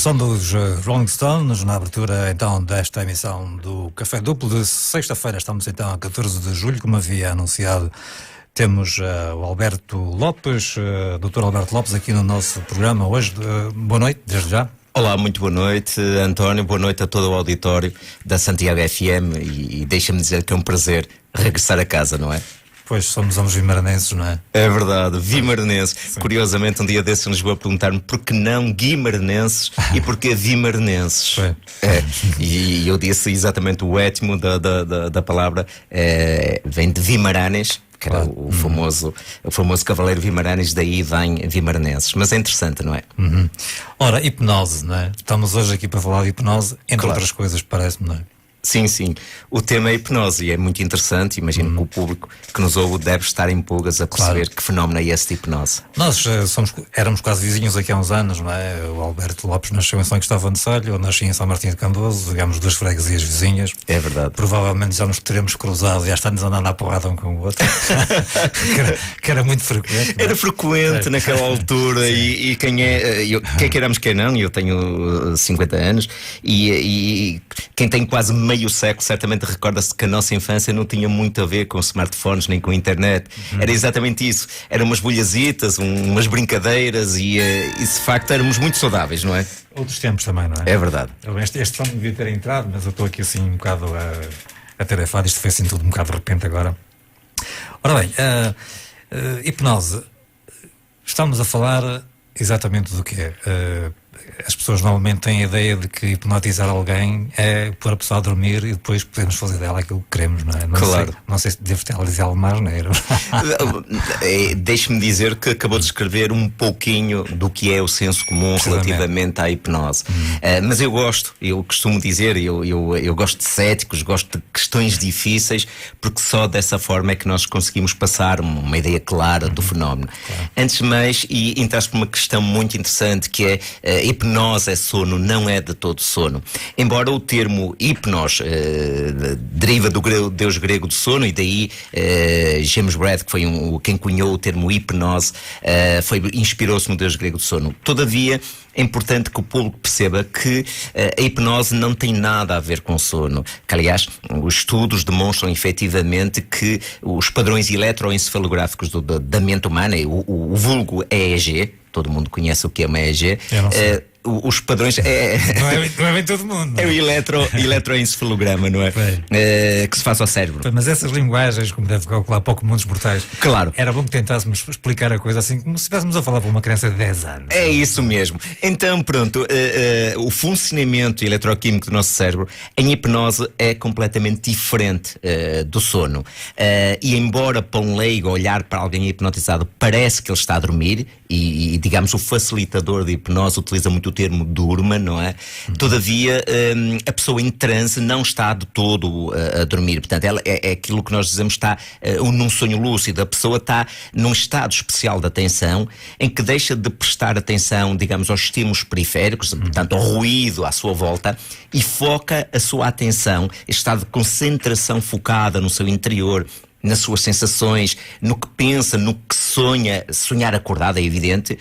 São dos Rolling Stones, na abertura então desta emissão do Café Duplo de sexta-feira. Estamos então a 14 de julho, como havia anunciado. Temos o Alberto Lopes, Dr. Alberto Lopes, aqui no nosso programa hoje. Boa noite, desde já. Olá, muito boa noite, António, boa noite a todo o auditório da Santiago FM e deixa-me dizer que é um prazer regressar a casa, não é? Pois, somos vimaranenses, não é? É verdade, vimaranenses. Curiosamente, um dia desses em Lisboa perguntaram-me por que não guimaranenses e porquê vimaranenses. E eu disse exatamente o étimo da palavra, vem de Vimaranes, que era o famoso cavaleiro Vimaranes, daí vem vimaranenses. Mas é interessante, não é? Ora, hipnose, não é? Estamos hoje aqui para falar de hipnose, entre outras coisas, parece-me, não é? Sim, sim. O tema é hipnose e é muito interessante. Imagino que o público que nos ouve deve estar em pulgas a perceber que fenómeno é esse de hipnose. Nós éramos quase vizinhos aqui há uns anos, não é? O Alberto Lopes nasceu em São Cristóvão de Selho, eu nasci em São Martinho de Camboso, digamos duas freguesias vizinhas. É verdade. Provavelmente já nos teremos cruzado, já estamos andando à porrada um com o outro. que era muito frequente. Era frequente naquela altura e quem queiramos, quem não, eu tenho 50 anos e quem tem quase meio século certamente recorda-se que a nossa infância não tinha muito a ver com smartphones nem com a internet. Era exatamente isso. Eram umas bolhazitas, umas brincadeiras e de facto éramos muito saudáveis, não é? Outros tempos também, não é? É verdade. Este som devia ter entrado, mas eu estou aqui assim um bocado atarefado. Isto foi assim tudo um bocado de repente agora. Ora bem, hipnose. Estamos a falar exatamente do que é. As pessoas normalmente têm a ideia de que hipnotizar alguém é pôr a pessoa a dormir e depois podemos fazer dela aquilo que queremos, não é? Não sei se devo ter a dizer algo mais, não é? Deixe-me dizer que acabou de escrever um pouquinho do que é o senso comum relativamente à hipnose. Mas eu costumo dizer, eu gosto de céticos, gosto de questões difíceis, porque só dessa forma é que nós conseguimos passar uma ideia clara do fenómeno. Antes de mais, e entraste por uma questão muito interessante que é hipnose é sono, não é de todo sono. Embora o termo hipnos deriva do deus grego do sono, e daí James Brad, que foi quem cunhou o termo hipnose, inspirou-se no deus grego do sono. Todavia, é importante que o público perceba que a hipnose não tem nada a ver com sono. Que, aliás, os estudos demonstram efetivamente que os padrões eletroencefalográficos da mente humana, o vulgo EEG, todo mundo conhece o que é uma EEG. Os padrões não é bem todo mundo. É o eletroencefalograma, não é? Que se faz ao cérebro. Mas essas linguagens, como deve calcular pouco mundos mortais, claro, era bom que tentássemos explicar a coisa assim, como se estivéssemos a falar para uma criança de 10 anos. É isso mesmo. Então, pronto, o funcionamento eletroquímico do nosso cérebro em hipnose é completamente diferente do sono. E embora para um leigo olhar para alguém hipnotizado parece que ele está a dormir, e digamos o facilitador de hipnose utiliza muito o termo durma, não é? Todavia, a pessoa em transe não está de todo a dormir. Portanto, ela é aquilo que nós dizemos, está num sonho lúcido. A pessoa está num estado especial de atenção em que deixa de prestar atenção, digamos, aos estímulos periféricos, portanto, ao ruído à sua volta, e foca a sua atenção, este estado de concentração focada no seu interior, nas suas sensações, no que pensa, no que sonha. Sonhar acordado é evidente,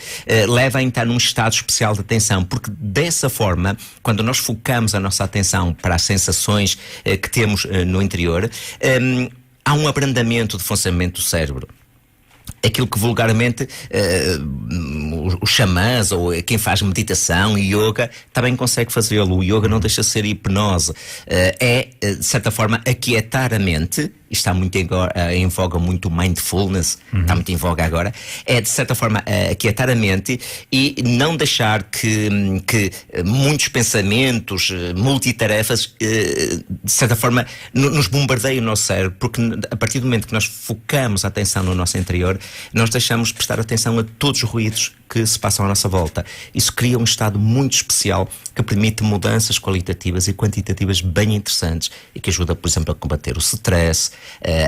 leva a entrar num estado especial de atenção, porque dessa forma, quando nós focamos a nossa atenção para as sensações que temos no interior, há um abrandamento de funcionamento do cérebro. Aquilo que vulgarmente os xamãs ou quem faz meditação e yoga também consegue fazê-lo. O yoga não deixa de ser hipnose. De certa forma, aquietar a mente. Está muito em voga muito mindfulness, está muito em voga agora. É, de certa forma, aquietar a mente e não deixar que muitos pensamentos, multitarefas, de certa forma, nos bombardeiem o nosso cérebro, porque a partir do momento que nós focamos a atenção no nosso interior, nós deixamos de prestar atenção a todos os ruídos que se passam à nossa volta. Isso cria um estado muito especial que permite mudanças qualitativas e quantitativas bem interessantes e que ajuda, por exemplo, a combater o stress,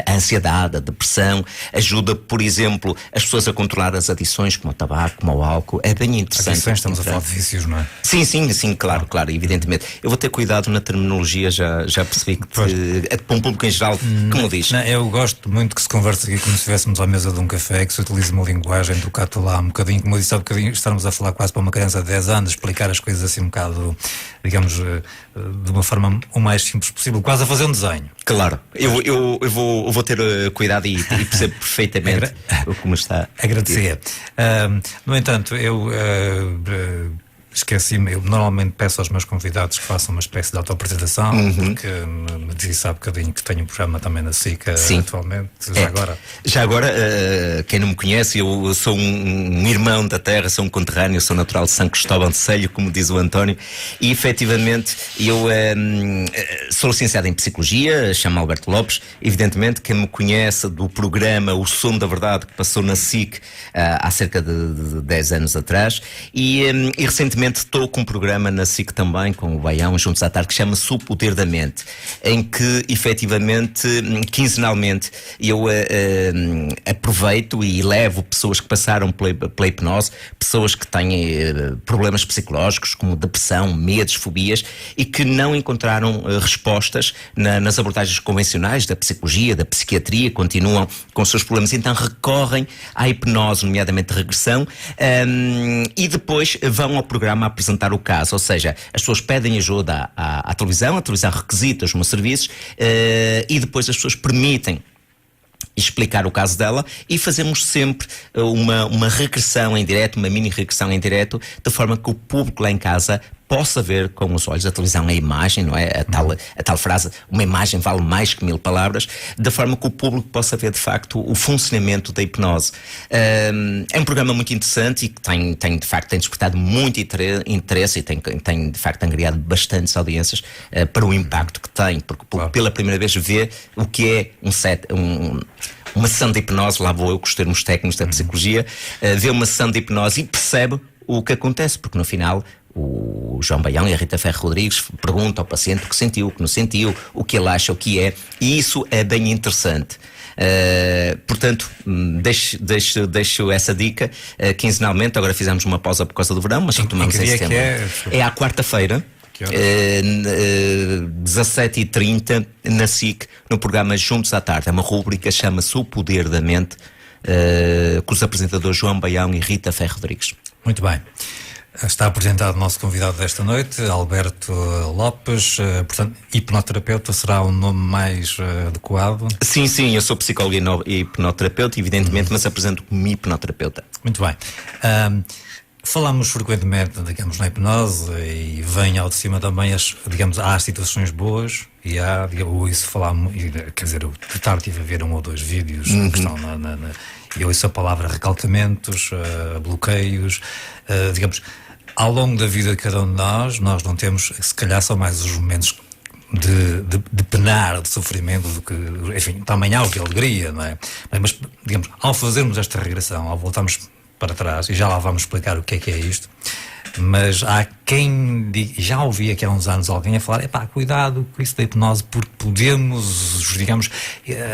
a ansiedade, a depressão, ajuda, por exemplo, as pessoas a controlar as adições, como o tabaco, como o álcool. É bem interessante. Adições, estamos a falar de vícios, não é? Sim, claro, evidentemente. Eu vou ter cuidado na terminologia, já percebi que para um público em geral, como diz. Não, eu gosto muito que se converse aqui como se estivéssemos à mesa de um café, que se utilize uma linguagem do cá lá, um bocadinho, como eu disse há bocadinho, estarmos a falar quase para uma criança de 10 anos, explicar as coisas assim um bocado, digamos, de uma forma o mais simples possível, quase a fazer um desenho. Claro, eu vou ter cuidado e percebo perfeitamente como está. Agradecer. No entanto, eu esqueci-me, eu normalmente peço aos meus convidados que façam uma espécie de autoapresentação, porque me disse há bocadinho que tenho um programa também na SIC atualmente. Já agora, quem não me conhece, eu sou um irmão da terra, sou um conterrâneo, sou natural de São Cristóvão de Celho, como diz o António, e efetivamente eu sou licenciado em Psicologia, chamo Alberto Lopes. Evidentemente, quem me conhece do programa O Som da Verdade, que passou na SIC há cerca de 10 anos atrás, e recentemente estou com um programa na SIC também, com o Baião, Juntos à Tarde, que chama-se O Poder da Mente, em que efetivamente, quinzenalmente, eu aproveito e levo pessoas que passaram pela hipnose, pessoas que têm problemas psicológicos, como depressão, medos, fobias, e que não encontraram respostas nas abordagens convencionais da psicologia, da psiquiatria, continuam com os seus problemas, então recorrem à hipnose, nomeadamente regressão, e depois vão ao programa a apresentar o caso, ou seja, as pessoas pedem ajuda à televisão, a televisão requisita os meus serviços, e depois as pessoas permitem explicar o caso dela, e fazemos sempre uma regressão em direto, uma mini regressão em direto, de forma que o público lá em casa possa ver com os olhos. A televisão é a imagem, não é? A tal frase, uma imagem vale mais que 1000 palavras, de forma que o público possa ver de facto o funcionamento da hipnose. É um programa muito interessante e que tem de facto despertado muito interesse e tem de facto angariado bastantes audiências para o impacto que tem, porque pela primeira vez vê o que é uma sessão de hipnose, lá vou eu com os termos técnicos da psicologia, vê uma sessão de hipnose e percebe o que acontece, porque no final o João Baião e a Rita Ferro Rodrigues perguntam ao paciente o que sentiu, o que não sentiu, o que ele acha, o que é, e isso é bem interessante. Portanto, deixo essa dica quinzenalmente. Agora fizemos uma pausa por causa do verão, mas retomamos em setembro. É à quarta-feira, 17h30 na SIC, no programa Juntos à Tarde. É uma rubrica, chama-se O Poder da Mente, com os apresentadores João Baião e Rita Ferro Rodrigues. Muito bem. Está apresentado o nosso convidado desta noite, Alberto Lopes. Portanto, hipnoterapeuta será o nome mais adequado? Sim, eu sou psicólogo e hipnoterapeuta, evidentemente, mas apresento como hipnoterapeuta. Muito bem. Falamos frequentemente, digamos, na hipnose, e vem ao de cima também, há situações boas e há, quer dizer, eu tive a ver 1 ou 2 vídeos que estão eu ouço a palavra recalcamentos, bloqueios, digamos, ao longo da vida de cada um de nós não temos, se calhar são mais os momentos de penar, de sofrimento, do que, enfim, também há o de alegria, não é? Mas, digamos, ao fazermos esta regressão, ao voltarmos para trás, e já lá vamos explicar o que é isto, mas há quem já ouvi aqui há uns anos alguém a falar, cuidado com isso da hipnose, porque podemos, digamos,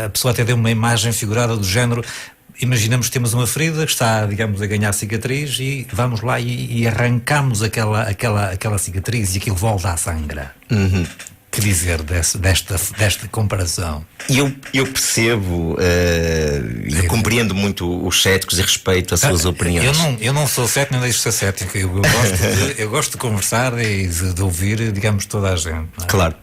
a pessoa até deu uma imagem figurada do género, imaginamos que temos uma ferida que está, digamos, a ganhar cicatriz, e vamos lá e arrancamos aquela cicatriz e aquilo volta a sangrar. Que dizer desta comparação? Eu percebo e compreendo muito os céticos e respeito as suas opiniões. Eu não sou cético, nem deixo de ser cético. Eu gosto de conversar e de ouvir, digamos, toda a gente. Não é? Claro.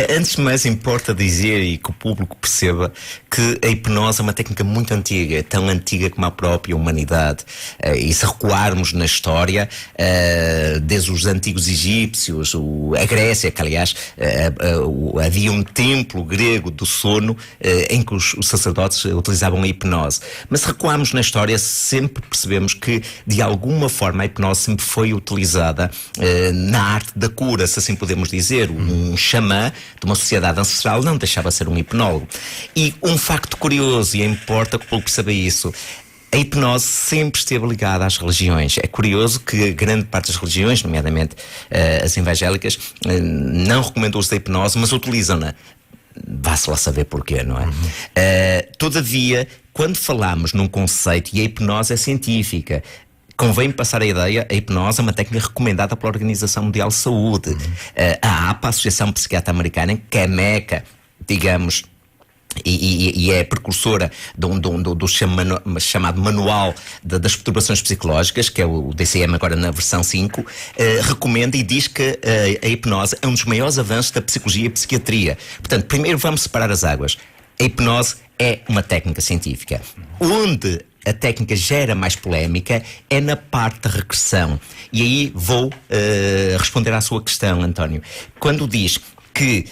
Antes de mais, importa dizer e que o público perceba que a hipnose é uma técnica muito antiga, tão antiga como a própria humanidade. E se recuarmos na história, desde os antigos egípcios, a Grécia, que aliás havia um templo grego do sono em que os sacerdotes utilizavam a hipnose. Mas se recuarmos na história, sempre percebemos que de alguma forma a hipnose sempre foi utilizada na arte da cura, se assim podemos dizer. Um xamã de uma sociedade ancestral não deixava de ser um hipnólogo. E um facto curioso, e importa que o povo perceba isso, a hipnose sempre esteve ligada às religiões. É curioso que grande parte das religiões, nomeadamente as evangélicas, não recomendam o uso da hipnose, mas utilizam-na vá-se lá saber porquê, não é? Todavia, quando falamos num conceito, e a hipnose é científica, convém passar a ideia, a hipnose é uma técnica recomendada pela Organização Mundial de Saúde. A APA, a Associação Psiquiatra Americana, que é meca, digamos, e é precursora do chamado Manual das Perturbações Psicológicas, que é o DCM agora na versão 5, recomenda e diz que a hipnose é um dos maiores avanços da psicologia e psiquiatria. Portanto, primeiro vamos separar as águas. A hipnose é uma técnica científica. Onde a técnica gera mais polémica é na parte da regressão. E aí vou responder à sua questão, António. Quando diz que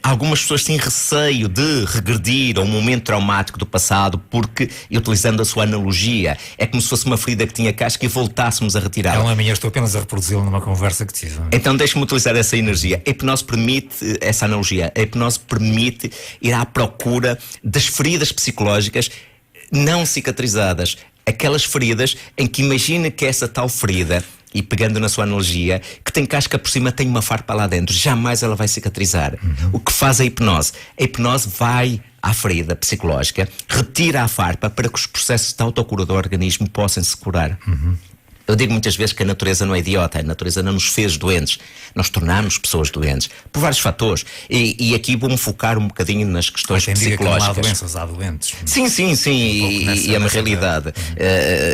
algumas pessoas têm receio de regredir a um momento traumático do passado porque, utilizando a sua analogia, é como se fosse uma ferida que tinha casca e voltássemos a retirá-la. Não é minha, estou apenas a reproduzi-la numa conversa que tive. Então deixe-me utilizar essa energia. A hipnose permite, essa analogia, a hipnose permite ir à procura das feridas psicológicas não cicatrizadas. Aquelas feridas em que imagina que essa tal ferida, e pegando na sua analogia, que tem casca por cima, tem uma farpa lá dentro, jamais ela vai cicatrizar. O que faz a hipnose? A hipnose vai à ferida psicológica, retira a farpa para que os processos de autocura do organismo possam se curar. Eu digo muitas vezes que a natureza não é idiota, a natureza não nos fez doentes, nós tornamos pessoas doentes, por vários fatores. E aqui vou-me focar um bocadinho nas questões psicológicas. Não há doenças, há doentes. Sim, e é uma realidade.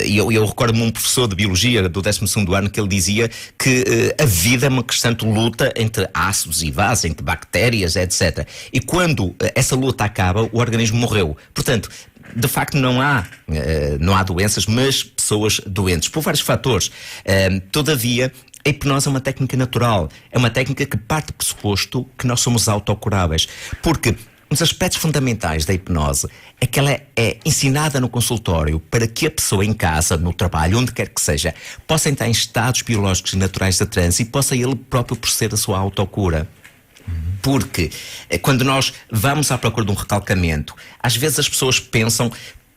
Eu recordo-me um professor de Biologia do 12º ano que ele dizia que a vida é uma constante luta entre ácidos e bases, entre bactérias, etc. E quando essa luta acaba, o organismo morreu. Portanto, de facto não há doenças, mas pessoas doentes, por vários fatores. Todavia, a hipnose é uma técnica natural, é uma técnica que parte do pressuposto que nós somos autocuráveis, porque um dos aspectos fundamentais da hipnose é que ela é ensinada no consultório para que a pessoa em casa, no trabalho, onde quer que seja, possa entrar em estados biológicos naturais de transe e possa ele próprio proceder a sua autocura. Porque quando nós vamos à procura de um recalcamento, às vezes as pessoas pensam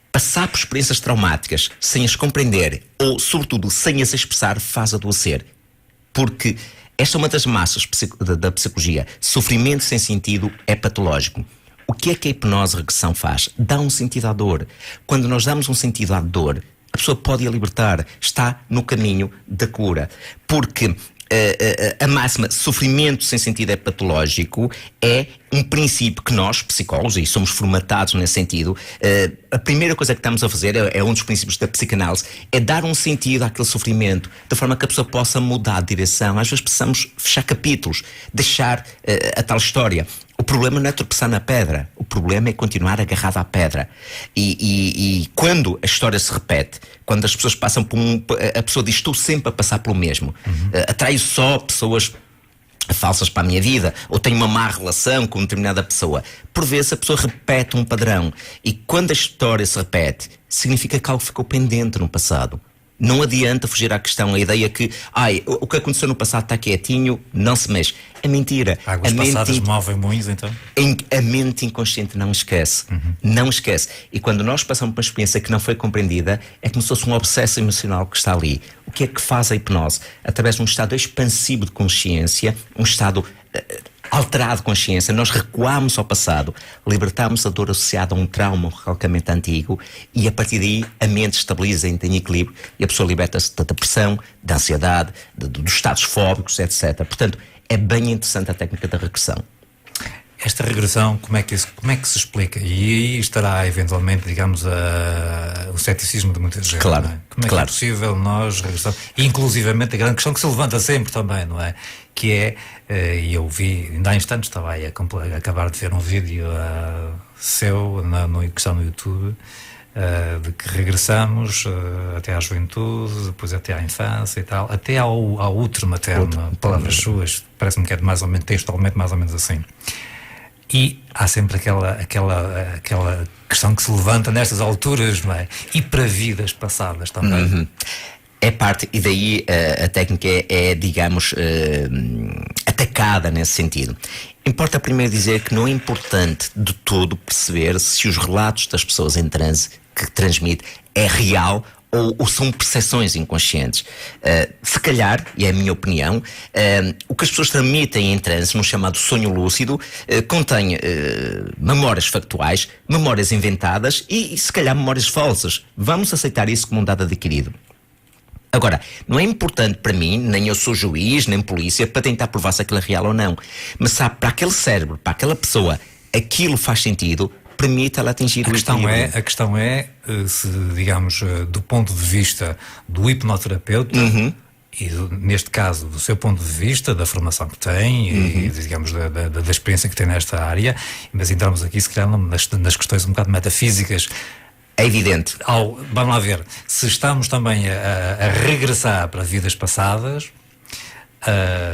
passar por experiências traumáticas sem as compreender ou, sobretudo, sem as expressar, faz adoecer. Porque esta é uma das massas da psicologia. Sofrimento sem sentido é patológico. O que é que a hipnose regressão faz? Dá um sentido à dor. Quando nós damos um sentido à dor, a pessoa pode a libertar, está no caminho da cura. Porque a máxima sofrimento sem sentido é patológico é um princípio que nós, psicólogos, e somos formatados nesse sentido, a primeira coisa que estamos a fazer, é um dos princípios da psicanálise, é dar um sentido àquele sofrimento, de forma que a pessoa possa mudar de direção. Às vezes precisamos fechar capítulos, deixar a tal história. O problema não é tropeçar na pedra, o problema é continuar agarrado à pedra. E quando a história se repete, quando as pessoas passam por a pessoa diz, estou sempre a passar pelo mesmo, atraio só pessoas falsas para a minha vida, ou tenho uma má relação com determinada pessoa. Por vezes a pessoa repete um padrão, e quando a história se repete, significa que algo ficou pendente no passado. Não adianta fugir à questão, a ideia que o que aconteceu no passado está quietinho, não se mexe. É mentira. Águas passadas movem moinhos, então? A mente inconsciente não esquece. Não esquece. E quando nós passamos por uma experiência que não foi compreendida, é como se fosse um obsesso emocional que está ali. O que é que faz a hipnose? Através de um estado expansivo de consciência, um estado alterado de consciência, nós recuamos ao passado, libertamos a dor associada a um trauma, um recalcamento antigo, e a partir daí a mente estabiliza, tem equilíbrio e a pessoa liberta-se da depressão, da ansiedade, dos estados fóbicos, etc. Portanto, é bem interessante a técnica da regressão. Esta regressão, como é que se explica? E aí estará eventualmente, digamos, o ceticismo de muita gente. Claro, não é? Como é que é possível nós regressarmos? E inclusivamente a grande questão que se levanta sempre também, não é? Que é, e eu vi, ainda há instantes estava aí a acabar de ver um vídeo seu, que está no YouTube, de que regressamos até à juventude, depois até à infância e tal, até ao útero materno, palavras suas, parece-me que é mais ou menos, textualmente mais ou menos assim. E há sempre aquela questão que se levanta nestas alturas, não é? E para vidas passadas também. É parte, e daí a técnica é digamos, atacada nesse sentido. Importa primeiro dizer que não é importante de todo perceber se os relatos das pessoas em transe que transmite é real ou são percepções inconscientes. Se calhar, e é a minha opinião, o que as pessoas transmitem em transe, num chamado sonho lúcido, contém memórias factuais, memórias inventadas e se calhar memórias falsas. Vamos aceitar isso como um dado adquirido. Agora, não é importante para mim, nem eu sou juiz, nem polícia, para tentar provar se aquilo é real ou não. Mas sabe, para aquele cérebro, para aquela pessoa, aquilo faz sentido, permite ela atingir o equilíbrio. A questão é, se, digamos, do ponto de vista do hipnoterapeuta, e neste caso, do seu ponto de vista, da formação que tem e, digamos, da experiência que tem nesta área, mas entramos aqui, se calhar, nas questões um bocado metafísicas. É evidente. Vamos lá ver, se estamos também a regressar para vidas passadas,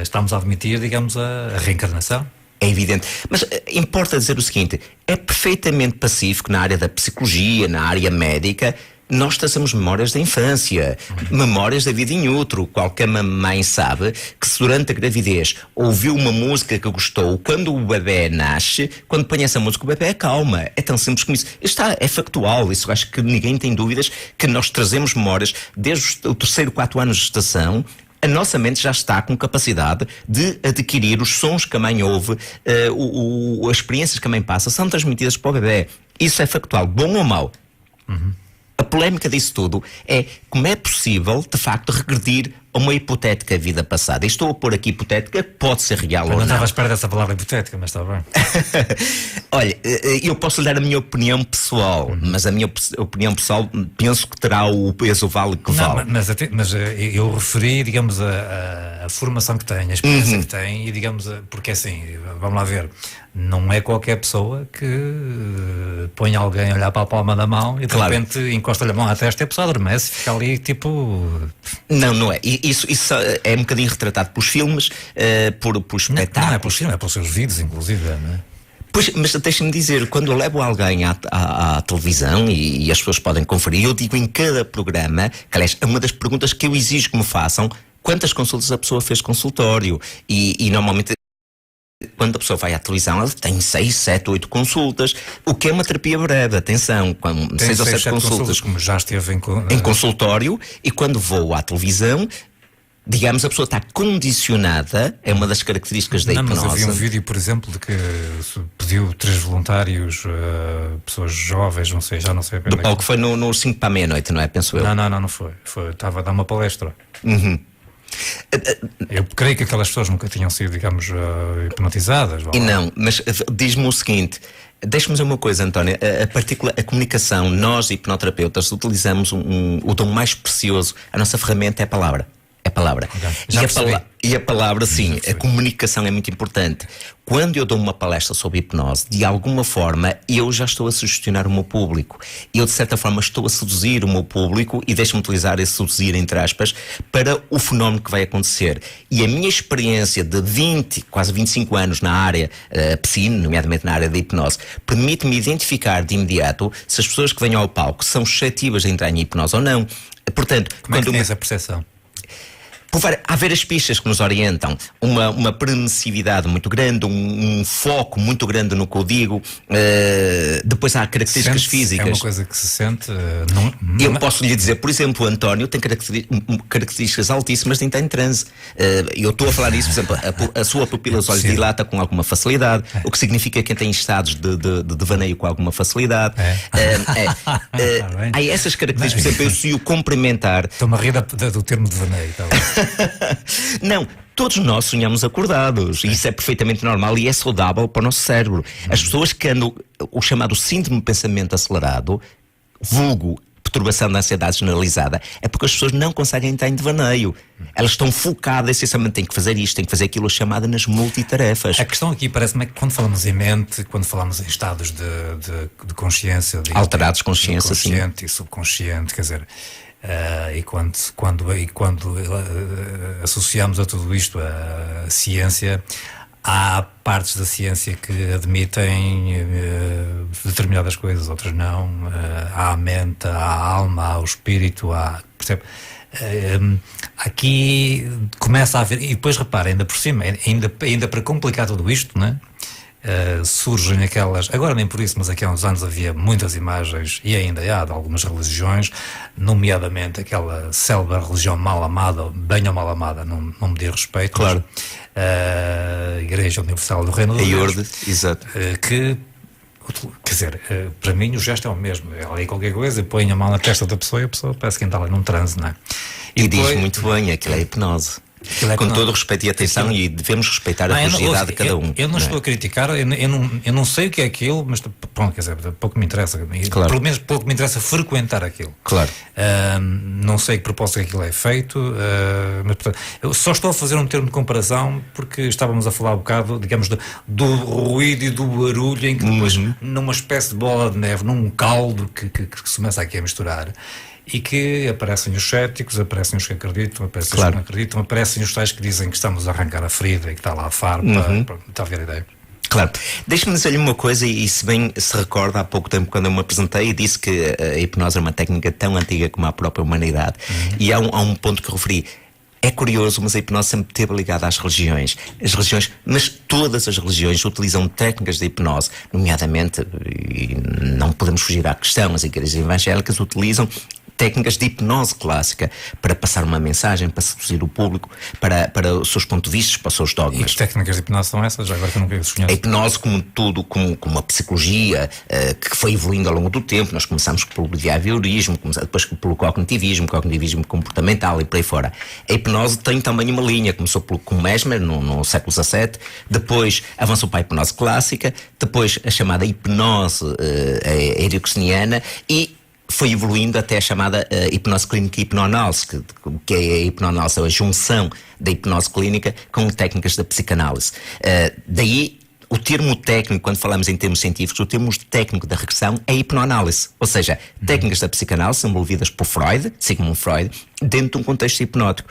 estamos a admitir, digamos, a reencarnação. É evidente. Mas importa dizer o seguinte, é perfeitamente pacífico na área da psicologia, na área médica, nós traçamos memórias da infância, memórias da vida em outro. Qualquer mãe sabe que se durante a gravidez ouviu uma música que gostou, quando o bebê nasce, quando põe essa música o bebê acalma. É tão simples como isso. É factual, isso acho que ninguém tem dúvidas, que nós trazemos memórias desde o 3º, 4 anos de gestação. A nossa mente já está com capacidade de adquirir os sons que a mãe ouve, as experiências que a mãe passa, são transmitidas para o bebê. Isso é factual, bom ou mau? A polémica disso tudo é como é possível, de facto, regredir a uma hipotética vida passada. E estou a pôr aqui hipotética, pode ser real ou não. Não estava à espera dessa palavra hipotética, mas está bem. Olha, eu posso lhe dar a minha opinião pessoal, mas a minha opinião pessoal penso que terá o peso vale que vale. Mas eu referi, digamos, a formação que tem, a experiência que tem, e digamos, porque assim, vamos lá ver, não é qualquer pessoa que põe alguém a olhar para a palma da mão e de repente encosta-lhe a mão à testa e a pessoa adormece e fica ali tipo... Não é. Isso é um bocadinho retratado pelos filmes, por espetáculos. Não é pelos filmes, é pelos seus vídeos, inclusive, não é? Pois, mas deixa-me dizer, quando eu levo alguém à televisão e as pessoas podem conferir, eu digo em cada programa, que aliás é uma das perguntas que eu exijo que me façam, quantas consultas a pessoa fez consultório e normalmente quando a pessoa vai à televisão ela tem 6, 7, 8 consultas, o que é uma terapia breve, atenção, com 6 ou 7 consultas como já esteve em consultório, e quando vou à televisão, digamos, a pessoa está condicionada, é uma das características da hipnose. Mas havia um vídeo, por exemplo, de que pediu 3 voluntários, pessoas jovens, não sei, já não sei. Do palco foi no 5 para a meia-noite, não é? Penso eu. Não foi. Estava a dar uma palestra. Eu creio que aquelas pessoas nunca tinham sido, digamos, hipnotizadas. E não, mas diz-me o seguinte, deixa-me dizer uma coisa, António, a comunicação, nós hipnoterapeutas utilizamos o dom mais precioso, a nossa ferramenta é a palavra. É a palavra. E a palavra, sim, a comunicação é muito importante. Quando eu dou uma palestra sobre hipnose, de alguma forma, eu já estou a sugestionar o meu público. Eu, de certa forma, estou a seduzir o meu público, e deixe-me utilizar esse seduzir, entre aspas, para o fenómeno que vai acontecer. E a minha experiência de 20, quase 25 anos na área PSIN, nomeadamente na área da hipnose, permite-me identificar de imediato se as pessoas que venham ao palco são suscetíveis a entrar em hipnose ou não. Portanto, como é que tem essa percepção? Há várias pistas que nos orientam, uma permissividade muito grande, um foco muito grande no que eu digo, depois há características físicas. É uma coisa que se sente... Eu posso lhe dizer, por exemplo, o António tem características altíssimas de entrar em transe. Eu estou a falar isso, por exemplo, a sua pupila dos olhos dilata com alguma facilidade, o que significa que tem estados de devaneio com alguma facilidade. Há essas características, por exemplo, eu se o cumprimentar... Estou-me a rir do termo devaneio, tá bem? Não, todos nós sonhamos acordados e isso é perfeitamente normal e é saudável para o nosso cérebro. As pessoas que andam o chamado síndrome de pensamento acelerado, vulgo perturbação da ansiedade generalizada, é porque as pessoas não conseguem entrar em devaneio. Elas estão focadas, essencialmente têm que fazer isto, têm que fazer aquilo, chamada nas multitarefas. A questão aqui parece-me que quando falamos em mente, quando falamos em estados de consciência, alterados, consciência, consciente e subconsciente, quer dizer, e quando associamos a tudo isto a ciência, há partes da ciência que admitem determinadas coisas, outras não. Há a mente, há a alma, há o espírito, percebe? Aqui começa a haver, e depois repara, ainda por cima, ainda para complicar tudo isto, né? surgem aquelas, agora nem por isso, mas aqui há uns anos havia muitas imagens, e ainda há, de algumas religiões, nomeadamente aquela célebre religião mal amada, bem ou mal amada, não me diz respeito, claro, a Igreja Universal do Reino de Deus, exato, que, quer dizer, para mim o gesto é o mesmo, ela aí qualquer coisa, põe a mão na testa da pessoa e a pessoa parece que está ali num transe, não é? E depois, diz muito bem, aquilo é hipnose. Com todo o respeito e atenção, e devemos respeitar a religiosidade de cada um. Eu não estou a criticar, eu não sei o que é aquilo, mas pronto, quer dizer, pouco me interessa, claro. Pelo menos pouco me interessa frequentar aquilo. Claro. Não sei que propósito é que aquilo é feito, mas portanto, eu só estou a fazer um termo de comparação porque estávamos a falar um bocado, digamos, do ruído e do barulho em que depois, numa espécie de bola de neve, num caldo que se começa aqui a misturar. E que aparecem os céticos, aparecem os que acreditam, aparecem os que não acreditam, aparecem os tais que dizem que estamos a arrancar a ferida e que está lá a farpa, está a ver a ideia. Claro. Deixe-me dizer-lhe uma coisa, e se bem se recorda, há pouco tempo quando eu me apresentei, disse que a hipnose é uma técnica tão antiga como a própria humanidade. E há um ponto que referi. É curioso, mas a hipnose sempre esteve ligada às religiões. As religiões, mas todas as religiões utilizam técnicas de hipnose, nomeadamente, e não podemos fugir à questão, as igrejas evangélicas utilizam técnicas de hipnose clássica para passar uma mensagem, para seduzir o público, para os seus pontos de vista, para os seus dogmas. E que técnicas de hipnose são essas? Já agora que eu nunca desconheço. A hipnose, como tudo, como a psicologia, que foi evoluindo ao longo do tempo. Nós começamos pelo behaviorismo, depois pelo cognitivismo comportamental e por aí fora. A hipnose tem também uma linha, começou com Mesmer no século XVII, depois avançou para a hipnose clássica, depois a chamada hipnose ericksoniana e foi evoluindo até a chamada hipnose clínica e hipnoanálise, que é a hipnoanálise, a junção da hipnose clínica com técnicas da psicanálise. Daí o termo técnico, quando falamos em termos científicos, o termo técnico da regressão é hipnoanálise, ou seja, técnicas da psicanálise desenvolvidas por Freud, Sigmund Freud, dentro de um contexto hipnótico,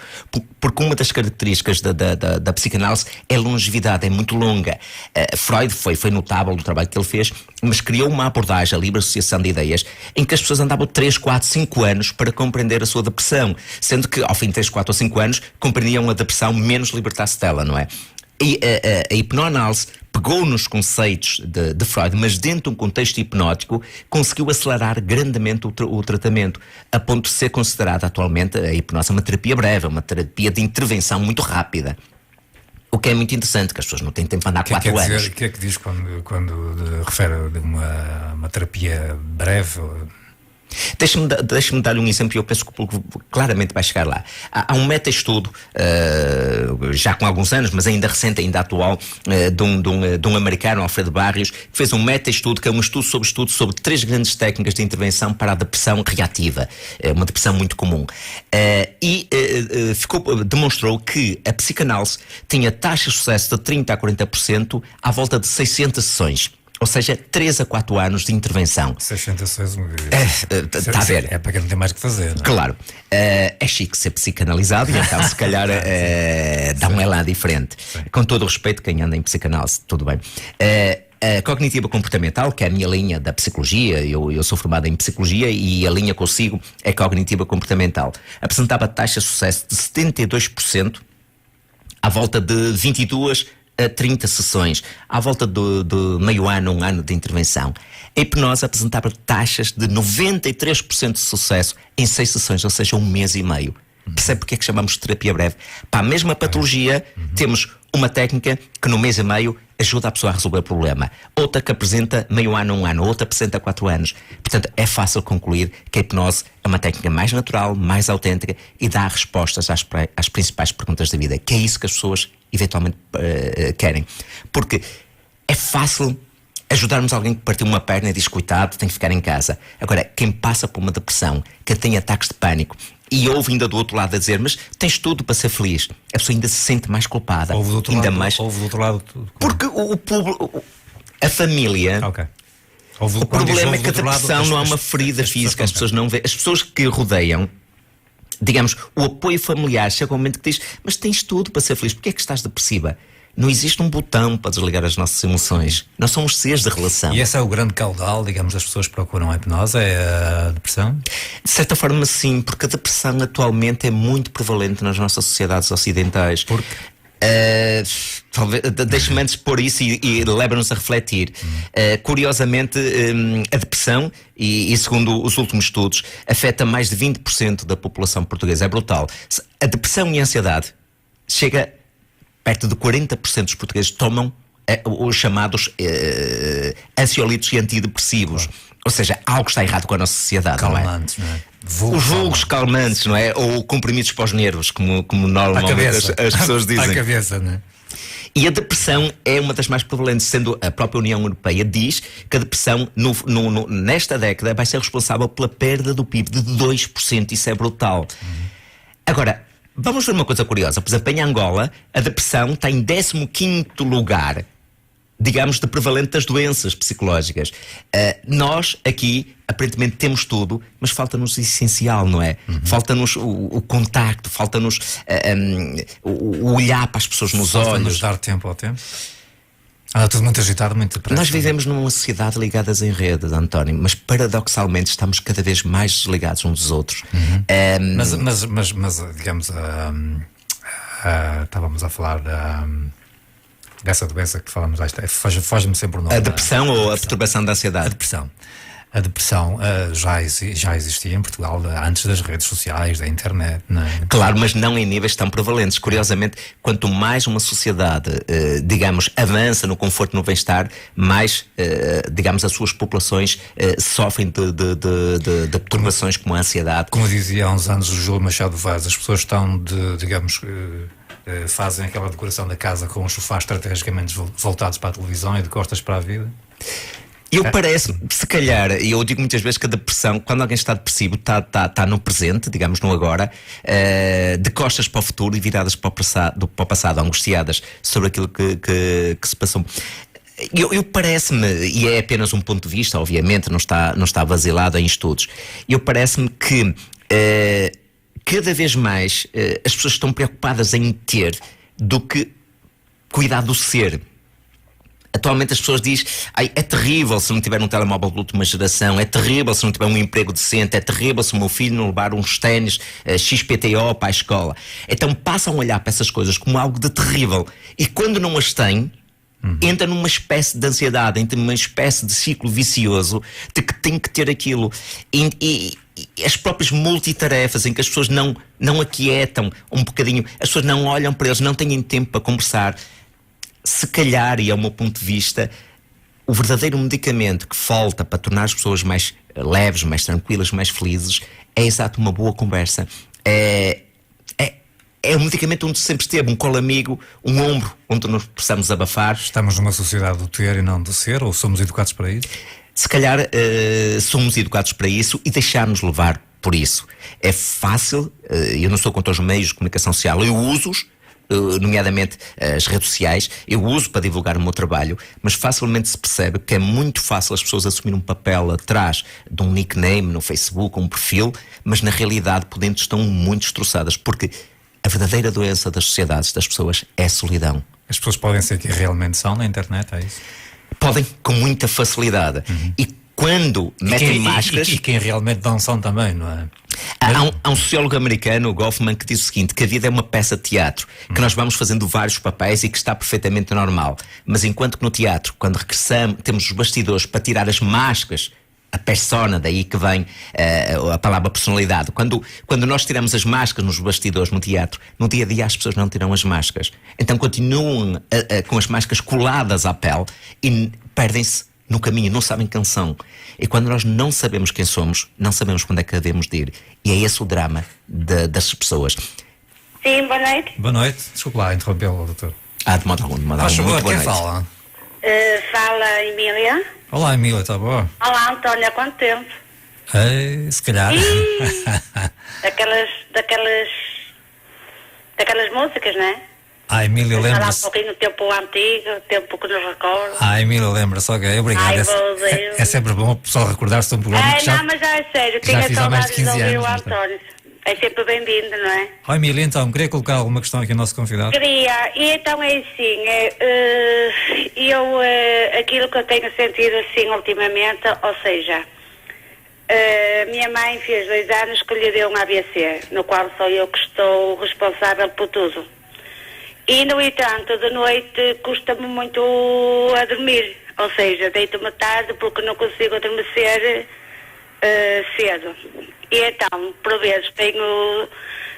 porque uma das características da psicanálise é a longevidade, é muito longa. Freud foi notável o trabalho que ele fez, mas criou uma abordagem, a livre associação de ideias, em que as pessoas andavam 3, 4, 5 anos para compreender a sua depressão, sendo que ao fim de 3, 4 ou 5 anos compreendiam a depressão menos libertar-se dela, não é? E a hipnoanálise pegou nos conceitos de Freud, mas dentro de um contexto hipnótico conseguiu acelerar grandemente o tratamento, a ponto de ser considerada atualmente a hipnose uma terapia breve, uma terapia de intervenção muito rápida. O que é muito interessante, que as pessoas não têm tempo para andar 4 anos. O que é que diz quando refere a uma terapia breve? Deixe-me dar-lhe um exemplo e eu penso que o público claramente vai chegar lá. Há um meta-estudo, já com alguns anos, mas ainda recente, ainda atual, de um americano, Alfredo Barrios, que fez um meta-estudo, que é um estudo sobre 3 grandes técnicas de intervenção para a depressão reativa, uma depressão muito comum. Demonstrou que a psicanálise tinha taxas de sucesso de 30% a 40% à volta de 600 sessões. Ou seja, 3 a 4 anos de intervenção. 606 está a ver? É para quem não tem mais que fazer, não é? Claro. É chique ser psicanalizado e então se calhar dá um elá diferente. Sim. Com todo o respeito, quem anda em psicanálise, tudo bem. A cognitiva comportamental, que é a minha linha da psicologia, eu sou formado em psicologia e a linha que eu sigo é cognitiva comportamental. Apresentava taxa de sucesso de 72% à volta de 22 a 30 sessões, à volta de meio ano, 1 ano de intervenção. A hipnose apresentava taxas de 93% de sucesso em 6 sessões, ou seja, 1 mês e meio. Percebe porque é que chamamos de terapia breve? Para a mesma patologia, temos uma técnica que no mês e meio ajuda a pessoa a resolver o problema. Outra que apresenta meio ano, 1 ano. Outra apresenta 4 anos. Portanto, é fácil concluir que a hipnose é uma técnica mais natural, mais autêntica e dá respostas às principais perguntas da vida. Que é isso que as pessoas eventualmente querem. Porque é fácil ajudarmos alguém que partiu uma perna e diz, coitado, tem que ficar em casa. Agora, quem passa por uma depressão, que tem ataques de pânico, e ouve ainda do outro lado a dizer, mas tens tudo para ser feliz, a pessoa ainda se sente mais culpada. Ouve do outro ainda lado, mais. Ouve do outro lado tudo. Porque o público, a família. Ok. O problema é que a depressão não é uma ferida física, as pessoas não veem. As pessoas que rodeiam, digamos, o apoio familiar, chega um momento que diz, mas tens tudo para ser feliz, porque é que estás depressiva? Não existe um botão para desligar as nossas emoções. Nós somos seres de relação. E esse é o grande caudal, digamos, das pessoas que procuram a hipnose, é a depressão? De certa forma sim, porque a depressão atualmente é muito prevalente nas nossas sociedades ocidentais. Porque? Deixe-me antes pôr isso e leva-nos a refletir. Curiosamente, a depressão, e segundo os últimos estudos, afeta mais de 20% da população portuguesa. É brutal. A depressão e a ansiedade chega perto de 40% dos portugueses tomam os chamados ansiolíticos e antidepressivos. Claro. Ou seja, algo está errado com a nossa sociedade. Calmantes, não é? Os vulgos calmantes, não é? Ou comprimidos para os nervos, como normalmente as pessoas dizem. À cabeça, não é? E a depressão é uma das mais prevalentes, sendo a própria União Europeia diz que a depressão nesta década vai ser responsável pela perda do PIB de 2%. Isso é brutal. Agora, vamos ver uma coisa curiosa. Por exemplo, em Angola, a depressão está em 15º lugar, digamos, de prevalente das doenças psicológicas. Nós aqui, aparentemente, temos tudo, mas falta-nos o essencial, não é? Falta-nos o contacto, falta-nos o olhar para as pessoas nos olhos. Falta-nos dar tempo ao tempo. Tudo muito agitado, muito depressa. Nós vivemos numa sociedade ligadas em rede, António, mas paradoxalmente estamos cada vez mais desligados uns dos outros. Mas digamos, estávamos a falar dessa doença que falamos, foge-me sempre o nome. A depressão ou a perturbação da ansiedade? A depressão já existia em Portugal antes das redes sociais, da internet. Não é? Claro, mas não em níveis tão prevalentes. Curiosamente, quanto mais uma sociedade, digamos, avança no conforto e no bem-estar, mais, digamos, as suas populações sofrem de perturbações como a ansiedade. Como dizia há uns anos o Júlio Machado Vaz, as pessoas estão digamos, fazem aquela decoração da casa com os sofás estrategicamente voltados para a televisão e de costas para a vida. Parece-me, se calhar, e eu digo muitas vezes que a depressão, quando alguém está depressivo, está no presente, digamos, no agora, de costas para o futuro e viradas para o passado, angustiadas sobre aquilo que se passou. Eu parece-me, e é apenas um ponto de vista, obviamente, não está basilado em estudos, parece-me que cada vez mais as pessoas estão preocupadas em ter do que cuidar do ser. Atualmente as pessoas dizem, é terrível se não tiver um telemóvel de última geração, é terrível se não tiver um emprego decente, é terrível se o meu filho não levar uns ténis XPTO para a escola. Então passam a olhar para essas coisas como algo de terrível. E quando não as têm, entra numa espécie de ansiedade, entra numa espécie de ciclo vicioso de que tem que ter aquilo. E as próprias multitarefas em que as pessoas não aquietam um bocadinho, as pessoas não olham para eles, não têm tempo para conversar. Se calhar, e é o meu ponto de vista, o verdadeiro medicamento que falta para tornar as pessoas mais leves, mais tranquilas, mais felizes, é exato uma boa conversa. É um medicamento onde sempre esteve, um colo amigo, um ombro onde nos possamos abafar. Estamos numa sociedade do ter e não do ser, ou somos educados para isso? Se calhar somos educados para isso e deixarmos levar por isso. É fácil, eu não sou contra os meios de comunicação social, eu uso-os, nomeadamente as redes sociais, eu uso para divulgar o meu trabalho, mas facilmente se percebe que é muito fácil as pessoas assumirem um papel atrás de um nickname no Facebook, um perfil, mas na realidade por dentro estão muito destroçadas, porque a verdadeira doença das sociedades, das pessoas, é a solidão. As pessoas podem ser quem realmente são na internet, é isso? Podem, com muita facilidade. E quando metem máscaras... E quem realmente não são também, não é? Há um sociólogo americano, o Goffman, que diz o seguinte, que a vida é uma peça de teatro, que nós vamos fazendo vários papéis e que está perfeitamente normal. Mas enquanto que no teatro, quando regressamos, temos os bastidores para tirar as máscaras, a persona, daí que vem a palavra personalidade. Quando nós tiramos as máscaras nos bastidores no teatro, no dia a dia as pessoas não tiram as máscaras. Então continuam com as máscaras coladas à pele e perdem-se no caminho, não sabem quem são. E quando nós não sabemos quem somos, não sabemos quando é que devemos de ir. E é esse o drama das pessoas. Sim, boa noite. Boa noite. Desculpe lá interrompê-lo, doutor. De modo algum, Faz favor, quem fala? Fala Emília. Olá, Emília, está boa? Olá, António, há quanto tempo? Se calhar. Daquelas músicas, não é? Emília, lembra-se. Falar um pouquinho do tempo antigo, tempo que nos recorda. Emília, lembra-se, ok, obrigado. É sempre bom o pessoal recordar-se de um programa que já... Não, mas já é sério, que já fiz há mais de 15 anos. O António. É sempre bem-vindo, não é? Emília, então, queria colocar alguma questão aqui ao nosso convidado? Queria, e então é assim, aquilo que eu tenho sentido assim ultimamente, ou seja, minha mãe fez 2 anos que lhe deu um AVC, no qual sou eu que estou responsável por tudo. E, no entanto, de noite custa-me muito a dormir. Ou seja, deito-me tarde porque não consigo adormecer cedo. E então, por vezes,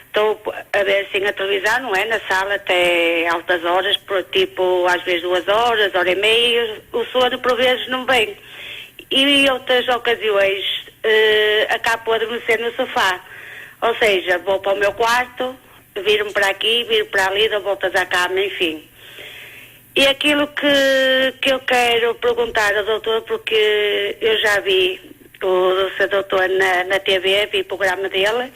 estou a ver assim a televisão, não é? Na sala até altas horas, tipo às vezes 2 horas, hora e meia, o sono por vezes não vem. E em outras ocasiões acabo por adormecer no sofá. Ou seja, vou para o meu quarto, viro-me para aqui, viro para ali, dou voltas à cama, enfim. E aquilo que eu quero perguntar ao doutor, porque eu já vi o seu doutor na TV, vi o programa dele,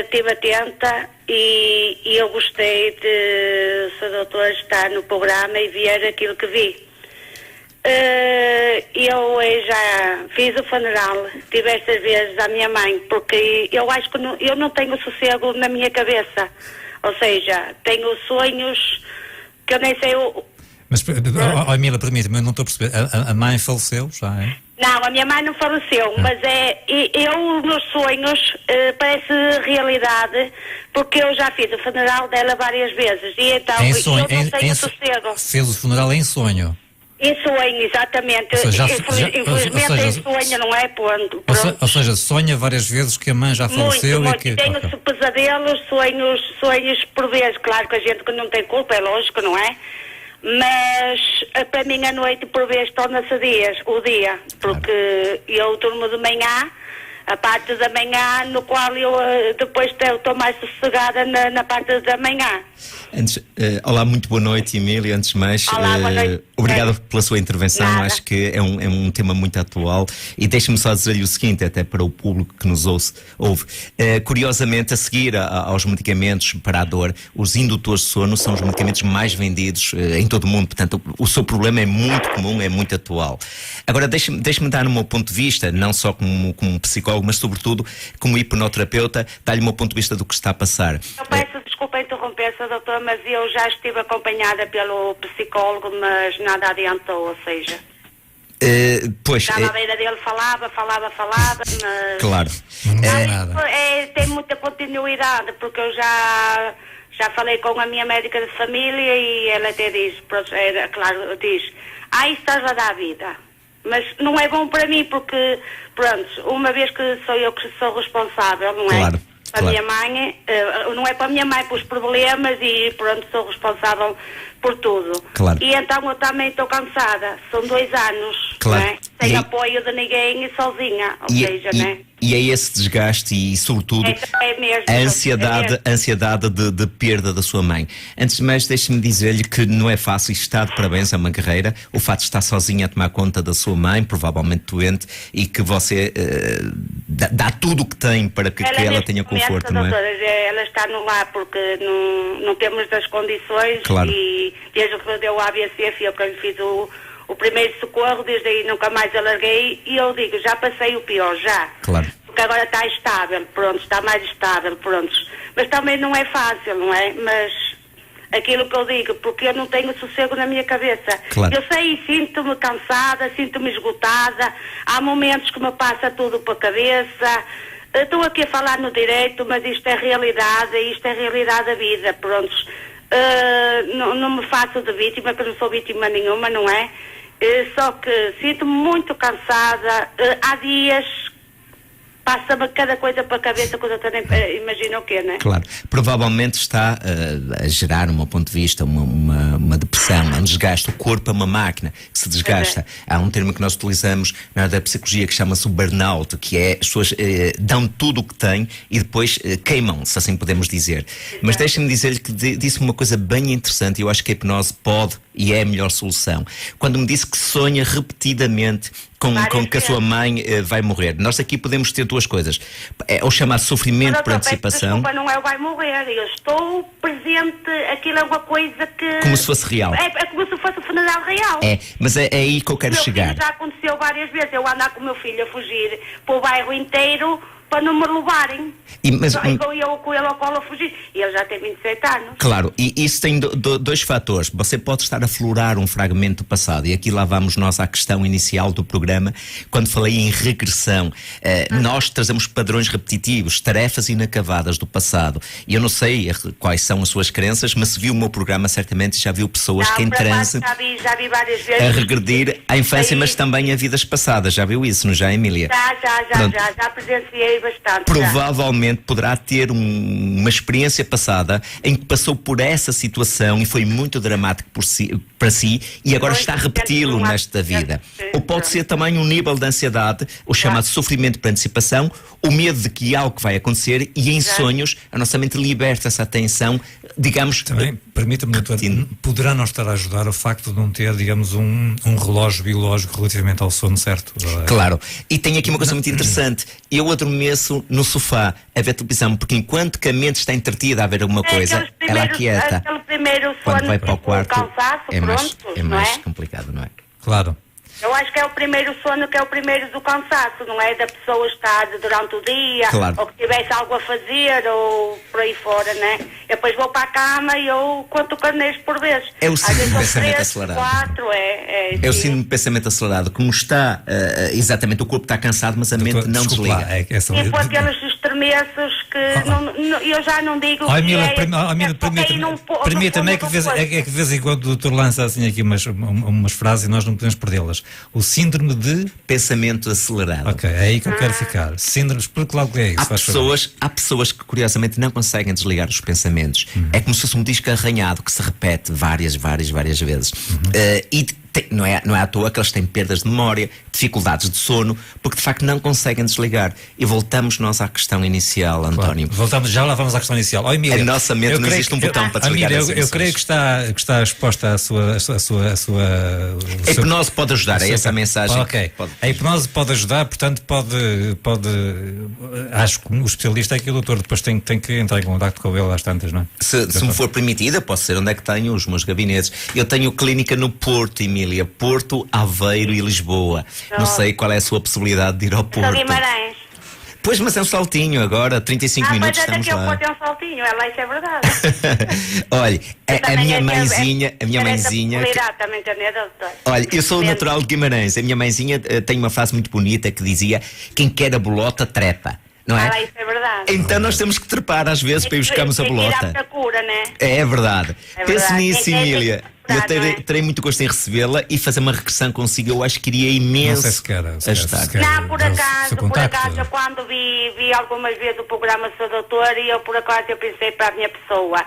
estive atenta e eu gostei de o seu doutor estar no programa e ver aquilo que vi. Eu já fiz o funeral diversas vezes à minha mãe, porque eu acho que eu não tenho sossego na minha cabeça. Ou seja, tenho sonhos que eu nem sei Mas, Emília, permite-me, eu não estou a perceber. A mãe faleceu já, é? Não, a minha mãe não faleceu, mas os meus sonhos parece realidade, porque eu já fiz o funeral dela várias vezes, e então eu não tenho sossego. Fez o funeral em sonho? Em sonho, exatamente. Infelizmente em sonho, não é? Ou seja, sonha várias vezes que a mãe já faleceu muito. E que... Tenho pesadelos, sonhos por vezes, claro que a gente que não tem culpa, é lógico, não é? Mas para mim a noite por vezes torna-se o dia, porque eu durmo de manhã, a parte da manhã, no qual eu depois estou mais sossegada na parte da manhã. Olá, muito boa noite, Emília. Antes de mais, olá, boa noite. Obrigado pela sua intervenção. Nada. Acho que é um tema muito atual. E deixe-me só dizer-lhe o seguinte, até para o público que nos ouve. Curiosamente, a seguir aos medicamentos para a dor, os indutores de sono são os medicamentos mais vendidos em todo o mundo. Portanto, o seu problema é muito comum, é muito atual. Agora, deixe-me dar o meu ponto de vista, não só como psicólogo, mas sobretudo como hipnoterapeuta, dar-lhe o meu ponto de vista do que está a passar. Eu peço desculpa interromper-se, doutor, mas eu já estive acompanhada pelo psicólogo, mas nada adiantou, ou seja... Estava à beira dele, falava, mas... Claro. Tem muita continuidade, porque eu já falei com a minha médica de família e ela até diz, claro, diz, isso estás a dar vida. Mas não é bom para mim, porque, pronto, uma vez que sou eu que sou responsável, não é? Claro. A minha mãe, não é para a minha mãe pelos problemas e pronto, sou responsável por tudo. Claro. E então eu também estou cansada, são 2 anos, claro. Não é? Sem apoio de ninguém e sozinha, E é esse desgaste e sobretudo a ansiedade de perda da sua mãe. Antes de mais, deixe-me dizer-lhe que não é fácil, isto está de parabéns, é uma carreira, o facto de estar sozinha a tomar conta da sua mãe, provavelmente doente, e que você dá tudo o que tem para que ela tenha conforto, não é? Doutora, ela está no lar porque não temos as condições, claro. E desde que deu o AVC, fui eu que lhe fiz o primeiro socorro, desde aí nunca mais alarguei, e eu digo, já passei o pior, já. Claro. Porque agora está estável, pronto, está mais estável, pronto. Mas também não é fácil, não é? Mas aquilo que eu digo, porque eu não tenho sossego na minha cabeça. Claro. Eu sei, sinto-me cansada, sinto-me esgotada, há momentos que me passa tudo para a cabeça. Estou aqui a falar no direito, mas isto é realidade da vida, pronto. Não me faço de vítima, porque não sou vítima nenhuma, não é? Só que sinto-me muito cansada. Há dias passa-me cada coisa para a cabeça que eu nem imagino o quê, não é? Claro. Provavelmente está a gerar, do meu ponto de vista, uma depressão, um desgaste. O corpo é uma máquina que se desgasta. Há um termo que nós utilizamos na área da psicologia que chama-se o burnout, que é as pessoas dão tudo o que têm e depois queimam-se, assim podemos dizer. Mas deixem-me dizer-lhe que disse uma coisa bem interessante e eu acho que a hipnose pode e é a melhor solução. Quando me disse que sonha repetidamente com que a sua mãe vai morrer. Nós aqui podemos ter 2 coisas. Ou chamar sofrimento por antecipação. Desculpa, não é o vai morrer. Eu estou presente, aquilo é uma coisa que... Como se fosse real. É como se fosse o funeral real. Mas é aí que eu quero chegar. Já aconteceu várias vezes. Eu andar com o meu filho a fugir para o bairro inteiro para não me levarem. Mas Eu com ele ao colo a fugir. E ele já tem 27 anos. claro, e isso tem dois fatores. Você pode estar a aflorar um fragmento do passado, e aqui lá vamos nós à questão inicial do programa, quando falei em regressão. Nós trazemos padrões repetitivos, tarefas inacabadas do passado. E eu não sei quais são as suas crenças, mas se viu o meu programa, certamente já viu pessoas que em transe Já vi várias vezes. a regredir à infância, mas também a vidas passadas. Já viu isso, não já, Emília? Já presenciei bastante. Provavelmente poderá ter uma experiência passada em que passou por essa situação e foi muito dramático para si, e agora está a repeti-lo nesta vida. Ou pode ser também um nível de ansiedade, o chamado sofrimento por antecipação, o medo de que algo vai acontecer, e em sonhos a nossa mente liberta essa atenção, digamos. Também, permita-me, doutor, poderá não estar a ajudar o facto de não ter, digamos, um relógio biológico relativamente ao sono, certo? Claro. E tem aqui uma coisa muito interessante. Eu adormeço no sofá a ver televisão, porque enquanto que a mente está entretida a ver alguma coisa, ela aquieta. Aquele primeiro sono, quando vai para o quarto, cansaço, é mais complicado, não é? Claro. Eu acho que é o primeiro sono, que é o primeiro do cansaço, não é? Da pessoa estar durante o dia, ou que tivesse algo a fazer, ou por aí fora, né? Eu depois vou para a cama e eu conto carneiros por vezes. É o síndrome de pensamento acelerado. 4, é o síndrome de pensamento acelerado. Como está, exatamente, o corpo está cansado, mas a mente não desliga. E por aqueles extremeços que eu já não digo permita-me, é que de vez em quando o doutor lança assim aqui umas frases e nós não podemos perdê-las. O síndrome de pensamento acelerado. Ok, é aí que eu quero ficar. Síndrome, explique lá o que é isso. Há pessoas que curiosamente não conseguem desligar os pensamentos. É como se fosse um disco arranhado que se repete várias vezes. Não é à toa que eles têm perdas de memória, dificuldades de sono, porque de facto não conseguem desligar. E voltamos nós à questão inicial, António. Já lá vamos à questão inicial. A nossa mente não existe um botão para desligar as emoções. Eu creio que está exposta a sua a hipnose pode ajudar, é essa a mensagem. Ok. A hipnose pode ajudar, portanto acho que o especialista é que o doutor depois tem que entrar em contato com ele às tantas, não é? Se me for permitida, posso ser onde é que tenho os meus gabinetes. Eu tenho clínica no Porto, Emília. Porto, Aveiro e Lisboa. Não sei qual é a sua possibilidade de ir ao Porto. Guimarães. Pois, mas é um saltinho agora, 35 minutos estamos lá. Mas é um saltinho, isso é verdade. Olha, a minha mãezinha... Olha, eu sou natural de Guimarães. A minha mãezinha tem uma frase muito bonita que dizia: quem quer a bolota trepa. Não é? Isso é verdade. Então nós temos que trepar às vezes para ir buscarmos a bolota. É verdade. Pense nisso, Emília. Eu terei muito gosto em recebê-la e fazer uma regressão consigo. Eu acho que iria imenso ajudar. Não, por acaso, quando vi algumas vezes o programa do seu doutor, e eu pensei para a minha pessoa,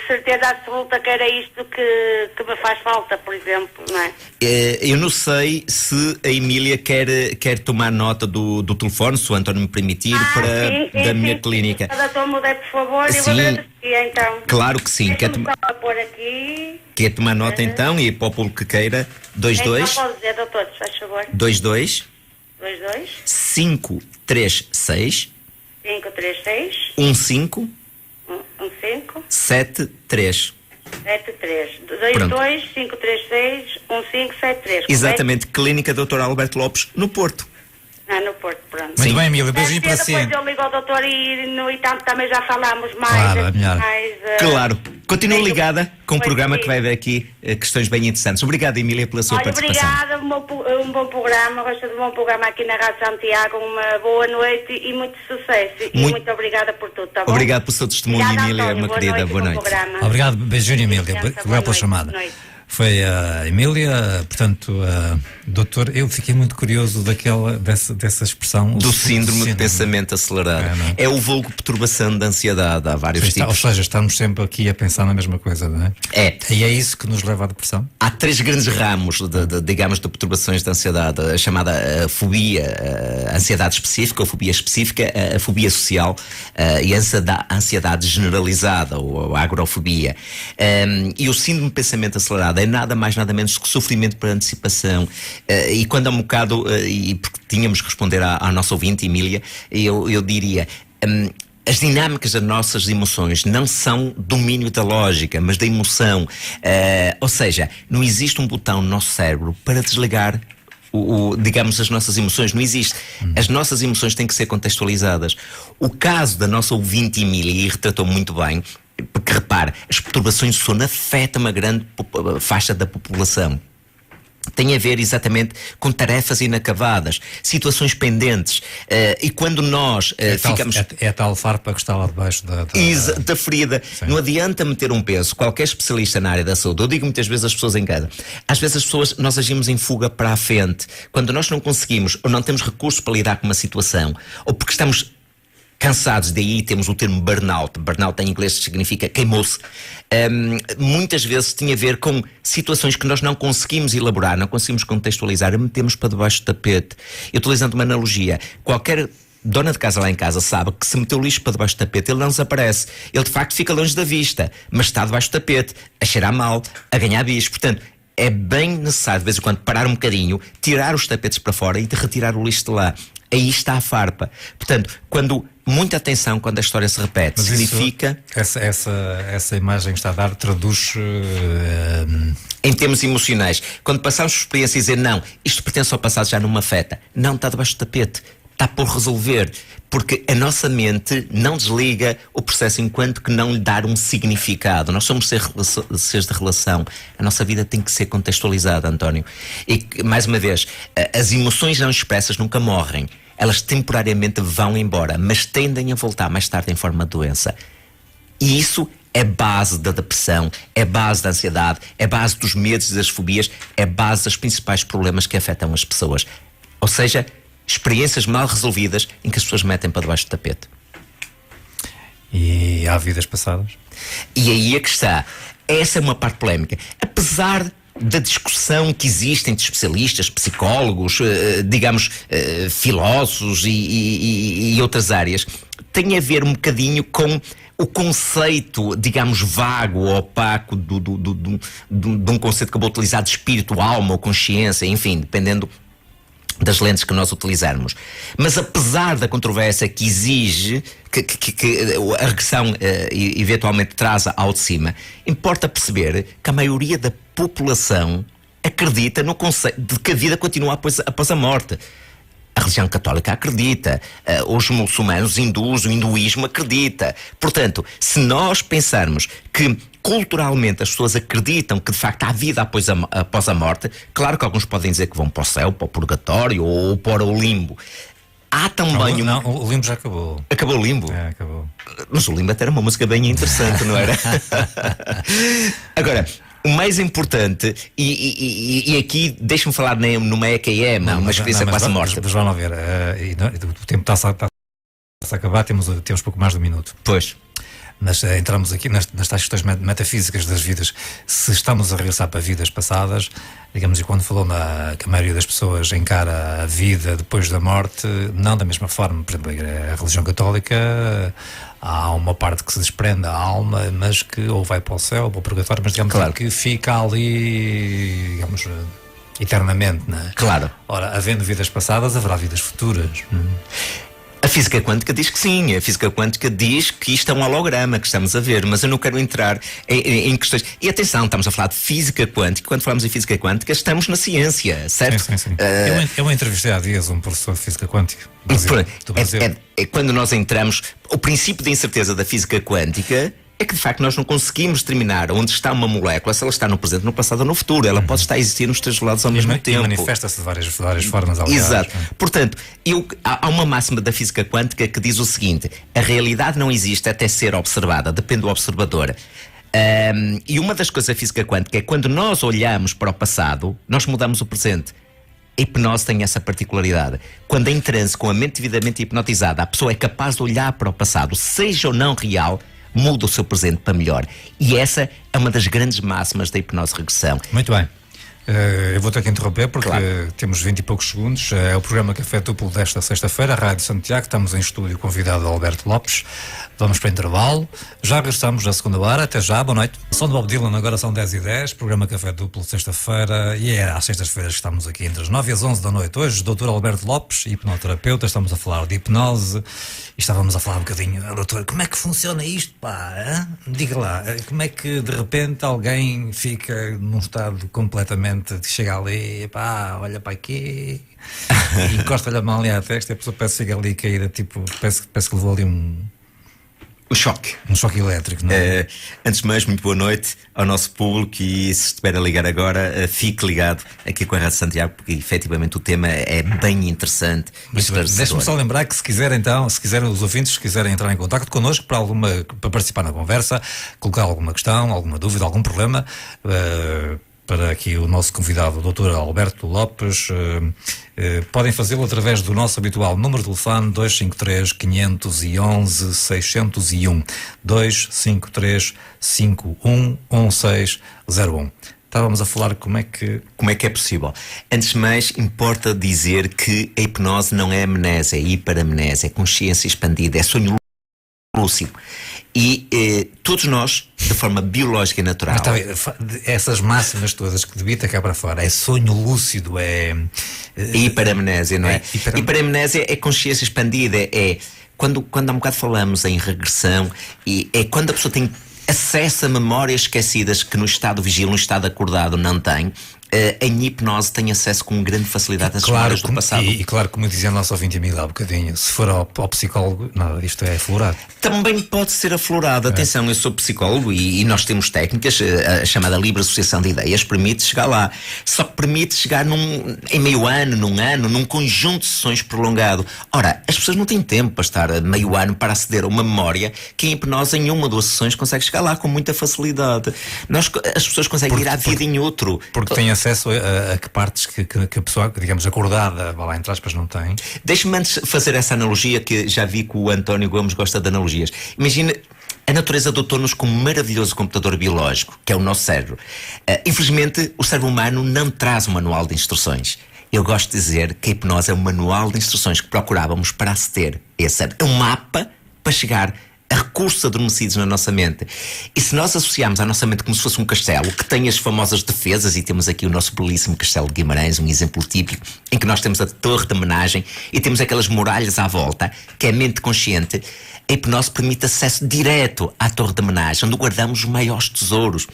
certeza absoluta que era isto que me faz falta, por exemplo, não é? Eu não sei se a Emília quer tomar nota do telefone, se o António me permitir, da minha clínica. Doutor, mudei, por favor, eu vou agradecer, então. Claro que sim. Quer tomar nota então, e para o público que queira, 22. Pode dizer, doutor, se faz favor. 22 536 15 73. 22 536 1573. Exatamente, Clínica Dr. Alberto Lopes, no Porto. No Porto, pronto. Muito bem, Emília, beijinho para si. Depois eu ligo ao doutor e tanto também já falámos mais. Claro, é melhor. Claro. Continua ligada com o programa que vai haver aqui questões bem interessantes. Obrigado, Emília, pela sua participação. Obrigada, um bom programa. Gosto de um bom programa aqui na Rádio Santiago. Uma boa noite e muito sucesso. E muito obrigada por tudo, tá bom? Obrigado pelo seu testemunho, Emília, uma querida. Boa noite. Obrigado, beijinho, Emília. Obrigado pela chamada. Foi a Emília, portanto, doutor, eu fiquei muito curioso dessa expressão. Do síndrome de pensamento acelerado. É o vulgo perturbação de ansiedade, há vários tipos. Ou seja, estamos sempre aqui a pensar na mesma coisa, não é? E é isso que nos leva à depressão? Há 3 grandes ramos, digamos, de perturbações de ansiedade. A chamada fobia, a ansiedade específica, ou fobia específica, a fobia social e a ansiedade generalizada, ou a agorafobia. E o síndrome de pensamento acelerado é nada mais, nada menos que sofrimento por antecipação. E quando há um bocado, e porque tínhamos que responder à nossa ouvinte, Emília, eu diria... as dinâmicas das nossas emoções não são domínio da lógica, mas da emoção. Ou seja, não existe um botão no nosso cérebro para desligar digamos, as nossas emoções. Não existe. As nossas emoções têm que ser contextualizadas. O caso da nossa ouvinte Emília, e retratou muito bem, porque repare, as perturbações de sono afetam uma grande faixa da população. Tem a ver exatamente com tarefas inacabadas, situações pendentes, e quando nós ficamos... É a tal farpa que está lá debaixo da ferida. Sim. Não adianta meter um peso. Qualquer especialista na área da saúde, eu digo muitas vezes às pessoas em casa, às vezes as pessoas, nós agimos em fuga para a frente. Quando nós não conseguimos, ou não temos recursos para lidar com uma situação, ou porque estamos cansados, daí temos o termo burnout. Burnout em inglês significa queimou-se. Muitas vezes tinha a ver com situações que nós não conseguimos elaborar, não conseguimos contextualizar, e metemos para debaixo do tapete. Eu estou utilizando uma analogia. Qualquer dona de casa lá em casa sabe que se meter o lixo para debaixo do tapete, ele não desaparece. Ele de facto fica longe da vista, mas está debaixo do tapete, a cheirar mal, a ganhar bicho. Portanto, é bem necessário de vez em quando parar um bocadinho, tirar os tapetes para fora e retirar o lixo de lá. Aí está a farpa. Portanto, muita atenção quando a história se repete. Mas significa... Essa imagem que está a dar traduz... Em termos emocionais. Quando passamos por experiência e dizer, não, isto pertence ao passado, já não me afeta. Não, está debaixo do tapete. Está por resolver. Porque a nossa mente não desliga o processo enquanto que não lhe dar um significado. Nós somos seres de relação. A nossa vida tem que ser contextualizada, António. E, mais uma vez, as emoções não expressas nunca morrem. Elas temporariamente vão embora, mas tendem a voltar mais tarde em forma de doença. E isso é base da depressão, é base da ansiedade, é base dos medos e das fobias, é base dos principais problemas que afetam as pessoas. Ou seja, experiências mal resolvidas em que as pessoas metem para debaixo do tapete. E há vidas passadas? E aí é que está. Essa é uma parte polémica. Apesar da discussão que existe entre especialistas, psicólogos, digamos, filósofos e outras áreas, tem a ver um bocadinho com o conceito, digamos, vago ou opaco de um conceito que eu vou utilizar de espírito, alma ou consciência, enfim, dependendo das lentes que nós utilizarmos. Mas apesar da controvérsia que exige que a regressão eventualmente traz ao de cima, importa perceber que a maioria da população acredita no conceito de que a vida continua após a morte. A religião católica acredita, os muçulmanos, os hindus, o hinduísmo acredita. Portanto, se nós pensarmos que culturalmente as pessoas acreditam que de facto há vida após a morte, claro que alguns podem dizer que vão para o céu, para o purgatório ou para o limbo. Há também não, o limbo já acabou. Acabou o limbo? É, acabou. Mas o limbo até era uma música bem interessante, não era? Agora, o mais importante, e aqui deixa-me falar numa EQM, uma experiência após a morte. Mas vamos lá ver, o tempo está a acabar, temos pouco mais de um minuto. Pois. Mas entramos aqui nas tais questões metafísicas das vidas. Se estamos a regressar para vidas passadas, digamos, e quando falou que a maioria das pessoas encara a vida depois da morte, não da mesma forma. Por exemplo, a religião católica, há uma parte que se desprende a alma, mas que ou vai para o céu ou para o purgatório, mas digamos claro, que fica ali, digamos, eternamente, não é? Claro. Ora, havendo vidas passadas, haverá vidas futuras. A física quântica diz que sim, a física quântica diz que isto é um holograma que estamos a ver, mas eu não quero entrar em questões. E atenção, estamos a falar de física quântica, quando falamos em física quântica estamos na ciência, certo? Sim. Eu entrevistei há dias um professor de física quântica do Brasil. É quando nós entramos, o princípio da incerteza da física quântica é que de facto nós não conseguimos determinar onde está uma molécula, se ela está no presente, no passado ou no futuro. Ela pode estar a existir nos três lados ao mesmo tempo. E manifesta-se de várias formas, aliás. Exato. Portanto, há uma máxima da física quântica que diz o seguinte: a realidade não existe até ser observada, depende do observador. E uma das coisas da física quântica é que quando nós olhamos para o passado, nós mudamos o presente. A hipnose tem essa particularidade. Quando em transe, com a mente devidamente hipnotizada, a pessoa é capaz de olhar para o passado, seja ou não real, muda o seu presente para melhor. E essa é uma das grandes máximas da hipnose-regressão. Muito bem. Eu vou ter que interromper porque claro, temos 20 e poucos segundos. É o programa Café Duplo desta sexta-feira, a Rádio Santiago. Estamos em estúdio, convidado Alberto Lopes. Vamos para intervalo. Já regressamos na segunda hora. Até já, boa noite. Som de Bob Dylan, agora são 10h10. Programa Café Duplo, sexta-feira. E é às sextas-feiras que estamos aqui entre as 9 e as 11 da noite. Hoje, Dr. Alberto Lopes, hipnoterapeuta. Estamos a falar de hipnose. E estávamos a falar um bocadinho, doutor, como é que funciona isto, pá? Diga lá, como é que de repente alguém fica num estado completamente paciente chega ali, pá, olha para aqui, e encosta-lhe a mão ali à testa, e a pessoa parece que chega ali caída, tipo, parece que levou ali um choque elétrico, não é? Antes de mais, muito boa noite ao nosso público, e se estiver a ligar agora, fique ligado aqui com a Rádio Santiago, porque efetivamente o tema é bem interessante. Deixe-me só lembrar que se quiserem os ouvintes, se quiserem entrar em contacto connosco para participar na conversa, colocar alguma questão, alguma dúvida, algum problema, para aqui o nosso convidado, o Dr. Alberto Lopes, podem fazê-lo através do nosso habitual número de telefone 253 511 601 253 51 1601. Estávamos a falar como é que é possível. Antes de mais, importa dizer que a hipnose não é amnésia, é hiperamnésia, é consciência expandida, é sonho lúcido. E todos nós, de forma biológica e natural. Essas máximas todas que debita cá para fora, é sonho lúcido, é hiperamnésia, não é? Hiperamnésia é consciência expandida, é quando há um bocado falamos em regressão, e é quando a pessoa tem acesso a memórias esquecidas que no estado vigil, no estado acordado não tem. Em hipnose tem acesso com grande facilidade às memórias do passado. E claro, como dizia a nossa ouvinte amiga há um bocadinho, se for ao psicólogo, nada, isto é aflorado. Também pode ser aflorado. Atenção, eu sou psicólogo e nós temos técnicas, a chamada livre associação de ideias, permite chegar lá. Só que permite chegar em meio ano, num conjunto de sessões prolongado. Ora, as pessoas não têm tempo para estar meio ano para aceder a uma memória que em hipnose em uma ou duas sessões consegue chegar lá com muita facilidade. As pessoas conseguem ir à vida em outro. Porque têm acesso a que partes que a pessoa, digamos, acordada, vai lá entre aspas, não tem. Deixe-me antes fazer essa analogia, que já vi que o António Gomes gosta de analogias. Imagina, a natureza dotou-nos com um maravilhoso computador biológico, que é o nosso cérebro. Infelizmente, o cérebro humano não traz um manual de instruções. Eu gosto de dizer que a hipnose é um manual de instruções que procurávamos para aceder a esse cérebro. É um mapa para chegar a recursos adormecidos na nossa mente. E se nós associarmos à nossa mente como se fosse um castelo que tem as famosas defesas, e temos aqui o nosso belíssimo Castelo de Guimarães, um exemplo típico, em que nós temos a torre de homenagem e temos aquelas muralhas à volta, que é a mente consciente, a hipnose permite acesso direto à torre de homenagem, onde guardamos os maiores tesouros,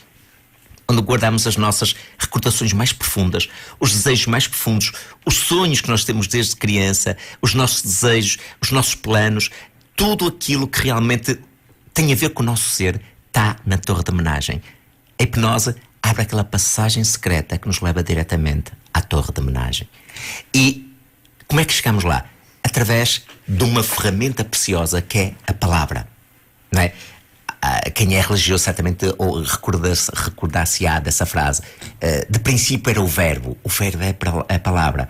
onde guardamos as nossas recordações mais profundas, os desejos mais profundos, os sonhos que nós temos desde criança, os nossos desejos, os nossos planos. Tudo aquilo que realmente tem a ver com o nosso ser está na torre de homenagem. A hipnose abre aquela passagem secreta que nos leva diretamente à torre de homenagem. E como é que chegamos lá? Através de uma ferramenta preciosa que é a palavra, não é? Quem é religioso certamente recordar-se-á dessa frase. De princípio era o verbo é a palavra.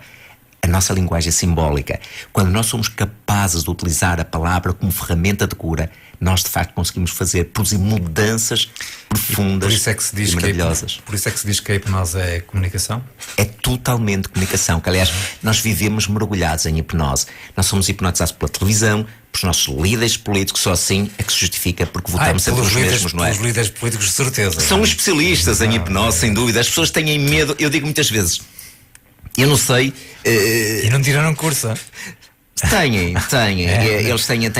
A nossa linguagem é simbólica. Quando nós somos capazes de utilizar a palavra como ferramenta de cura, nós de facto conseguimos produzir mudanças profundas e maravilhosas. Por isso é que se diz que a hipnose é comunicação? É totalmente comunicação, que aliás nós vivemos mergulhados em hipnose. Nós somos hipnotizados pela televisão, pelos nossos líderes políticos, só assim é que se justifica, porque votamos sempre os mesmos, não é? Os líderes políticos, de certeza. São especialistas em hipnose, sem dúvida. As pessoas têm medo, eu digo muitas vezes, eu não sei. E não tiraram curso? Têm. Eles têm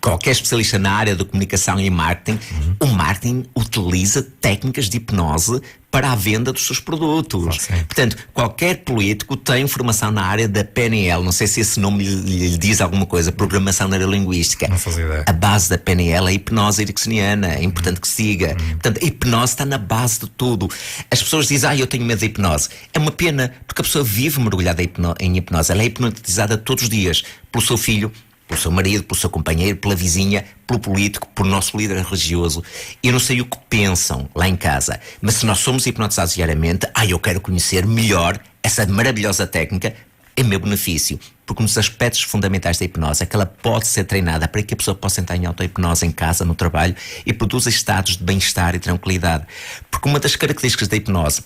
qualquer especialista na área da comunicação e marketing. O marketing utiliza técnicas de hipnose para a venda dos seus produtos. Portanto, qualquer político tem formação na área da PNL. Não sei se esse nome lhe diz alguma coisa. Programação Neurolinguística. Não fazia ideia. A base da PNL é a hipnose ericksoniana. É importante que se diga. Portanto, a hipnose está na base de tudo. As pessoas dizem, eu tenho medo da hipnose. É uma pena, porque a pessoa vive mergulhada em hipnose. Ela é hipnotizada todos os dias pelo seu filho, pelo seu marido, pelo seu companheiro, pela vizinha, pelo político, pelo nosso líder religioso. Eu não sei o que pensam lá em casa, mas se nós somos hipnotizados diariamente, eu quero conhecer melhor essa maravilhosa técnica em meu benefício. Porque um dos aspectos fundamentais da hipnose é que ela pode ser treinada para que a pessoa possa entrar em auto-hipnose em casa, no trabalho, e produza estados de bem-estar e tranquilidade. Porque uma das características da hipnose,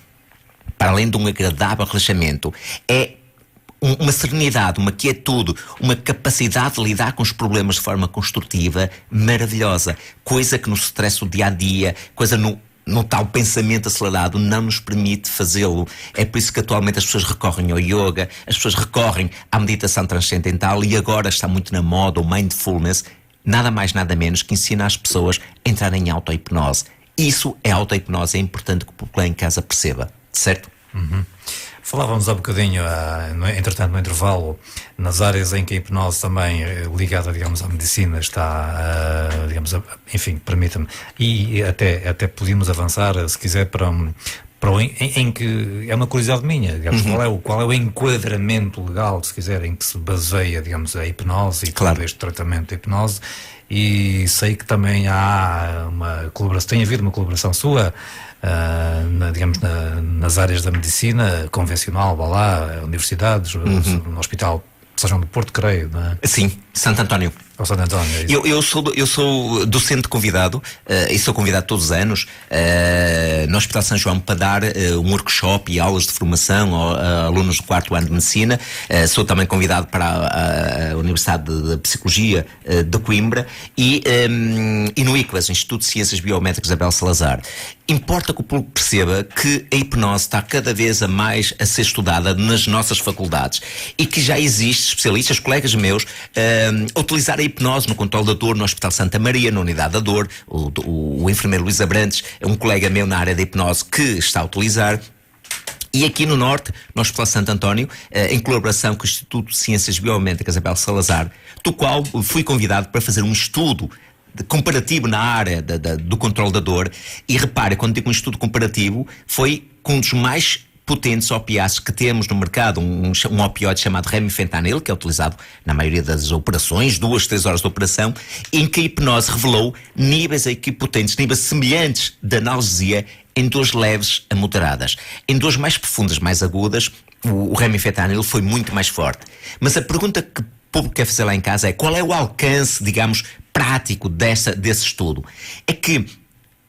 para além de um agradável relaxamento, é uma serenidade, uma quietude, uma capacidade de lidar com os problemas de forma construtiva, maravilhosa. Coisa que no stress do dia-a-dia, coisa no tal pensamento acelerado, não nos permite fazê-lo. É por isso que atualmente as pessoas recorrem ao yoga, as pessoas recorrem à meditação transcendental, e agora está muito na moda o mindfulness, nada mais nada menos que ensina as pessoas a entrarem em auto-hipnose. Isso é auto-hipnose, é importante que o povo lá em casa perceba. certo? Falávamos há bocadinho, entretanto, no intervalo, nas áreas em que a hipnose também, ligada, digamos, à medicina, está, enfim, permita-me, e até podíamos avançar, se quiser, para em que é uma curiosidade minha, digamos, qual é o enquadramento legal, se quiser, em que se baseia, digamos, a hipnose e todo este tratamento de hipnose. E sei que também há uma colaboração, tem havido uma colaboração sua, nas áreas da medicina convencional, vá lá, universidades, no Hospital de São João do Porto, creio, não é? Sim, Santo António. Ao Santo António, é isso. Eu sou docente convidado, e sou convidado todos os anos no Hospital São João para dar um workshop e aulas de formação a alunos do 4º ano de Medicina. Sou também convidado para a Universidade de Psicologia de Coimbra e no ICVAS, Instituto de Ciências Biométricas Abel Salazar. Importa que o público perceba que a hipnose está cada vez mais a ser estudada nas nossas faculdades e que já existem especialistas, colegas meus, a utilizar a hipnose no controle da dor no Hospital Santa Maria, na unidade da dor. O enfermeiro Luís Abrantes é um colega meu na área da hipnose que está a utilizar. E aqui no Norte, no Hospital Santo António, em colaboração com o Instituto de Ciências Biométricas Abel Salazar, do qual fui convidado para fazer um estudo comparativo na área do controle da dor. E repare, quando digo um estudo comparativo, foi com um dos mais potentes opiáceos que temos no mercado, um opioide chamado remifentanil, que é utilizado na maioria das operações, 2-3 horas de operação, em que a hipnose revelou níveis equipotentes, níveis semelhantes de analgesia em dores leves a moderadas. Em dores mais profundas, mais agudas, o remifentanil foi muito mais forte. Mas a pergunta que o público quer fazer lá em casa é: qual é o alcance, digamos, prático desse estudo? É que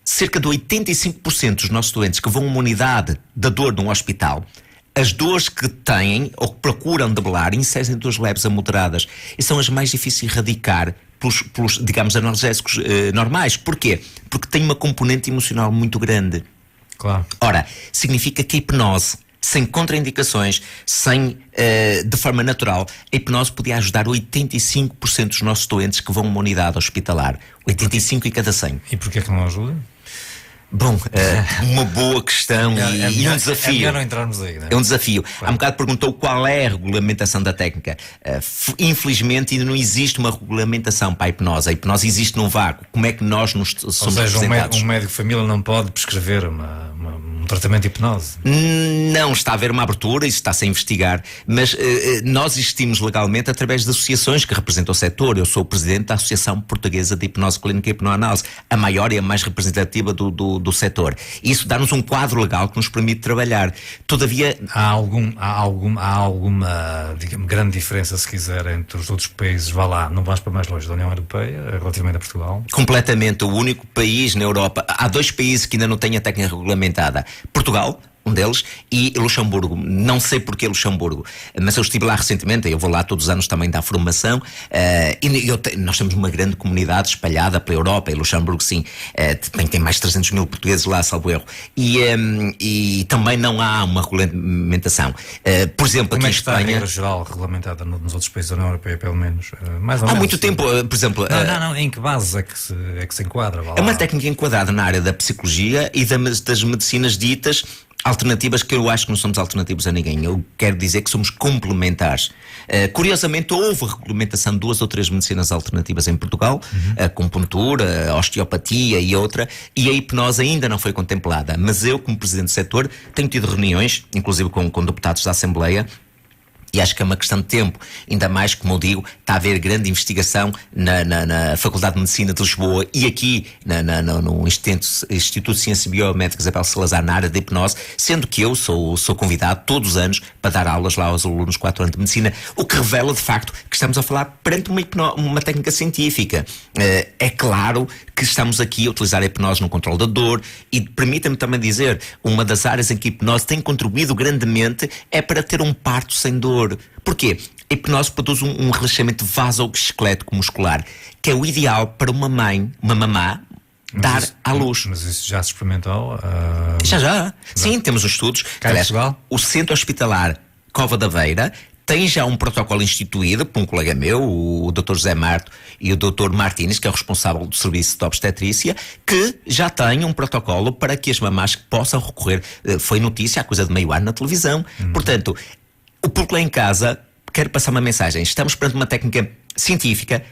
cerca de 85% dos nossos doentes que vão a uma unidade da dor num hospital, as dores que têm ou que procuram debelar inserem dores leves a moderadas e são as mais difíceis de erradicar pelos digamos, analgésicos normais. Porquê? Porque tem uma componente emocional muito grande. Claro. Ora, significa que a hipnose, sem contraindicações, de forma natural, a hipnose podia ajudar 85% dos nossos doentes que vão a uma unidade hospitalar. 85 em cada 100. E porquê que não ajuda? Bom, uma boa questão e um desafio. É melhor não entrarmos aí, não é? É um desafio. Claro. Há um bocado perguntou qual é a regulamentação da técnica. Infelizmente ainda não existe uma regulamentação para a hipnose. A hipnose existe num vácuo. Como é que nós somos representados? Um médico de família não pode prescrever um tratamento de hipnose? Não, está a haver uma abertura, isso está-se a investigar, mas nós existimos legalmente através de associações que representam o setor. Eu sou o presidente da Associação Portuguesa de Hipnose Clínica e Hipnoanálise, a maior e a mais representativa do setor. Isso dá-nos um quadro legal que nos permite trabalhar. Todavia, há alguma, digamos, grande diferença, se quiser, entre os outros países, vá lá, não vais para mais longe, da União Europeia, relativamente a Portugal? Completamente. O único país na Europa, há 2 países que ainda não têm a técnica regulamentada: Portugal, um deles, e Luxemburgo. Não sei porquê Luxemburgo, mas eu estive lá recentemente. Eu vou lá todos os anos também dar formação, nós temos uma grande comunidade espalhada pela Europa, e Luxemburgo sim, tem mais de 300 mil portugueses lá, salvo erro, e também não há uma regulamentação. Por exemplo, como aqui é que está em Espanha, a regra geral regulamentada nos outros países da União Europeia, pelo menos? Mais ou há menos, muito tempo, por exemplo... Não, em que base é que se enquadra? É uma técnica enquadrada na área da psicologia e das medicinas ditas alternativas, que eu acho que não somos alternativos a ninguém. Eu quero dizer que somos complementares. Curiosamente, houve regulamentação de 2 ou 3 medicinas alternativas em Portugal, a acupuntura, a osteopatia e outra, e a hipnose ainda não foi contemplada. Mas eu, como presidente do setor, tenho tido reuniões, inclusive com deputados da Assembleia, e acho que é uma questão de tempo. Ainda mais, como eu digo, está a haver grande investigação na Faculdade de Medicina de Lisboa e aqui no Instituto de Ciências Biométricas Abel Salazar, na área da hipnose, sendo que eu sou convidado todos os anos para dar aulas lá aos alunos 4 anos de Medicina, o que revela de facto que estamos a falar perante uma técnica científica. É claro que estamos aqui a utilizar a hipnose no controle da dor, e permita-me também dizer, uma das áreas em que a hipnose tem contribuído grandemente é para ter um parto sem dor. Porquê? A hipnose produz um relaxamento vasoesquelético muscular, que é o ideal para uma mamã dar à luz. Mas isso já se experimentou? Já. Sim, temos os estudos. Cá em Portugal? O Centro Hospitalar Cova da Beira tem já um protocolo instituído por um colega meu, o Dr. José Marto e o Dr. Martínez, que é o responsável do serviço de obstetrícia, que já tem um protocolo para que as mamás possam recorrer. Foi notícia há coisa de meio ano na televisão. Portanto, o público lá em casa quer passar uma mensagem. Estamos perante uma técnica científica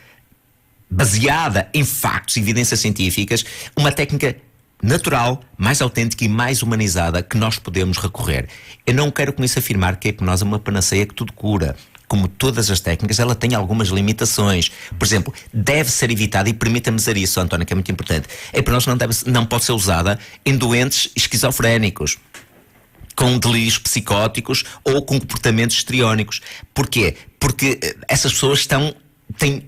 baseada em factos e evidências científicas, uma técnica natural, mais autêntica e mais humanizada que nós podemos recorrer. Eu não quero com isso afirmar que a hipnose é uma panaceia que tudo cura. Como todas as técnicas, ela tem algumas limitações. Por exemplo, deve ser evitada, e permita-me dizer isso, António, que é muito importante, a hipnose não pode ser usada em doentes esquizofrénicos, com delírios psicóticos ou com comportamentos histriónicos. Porquê? Porque essas pessoas têm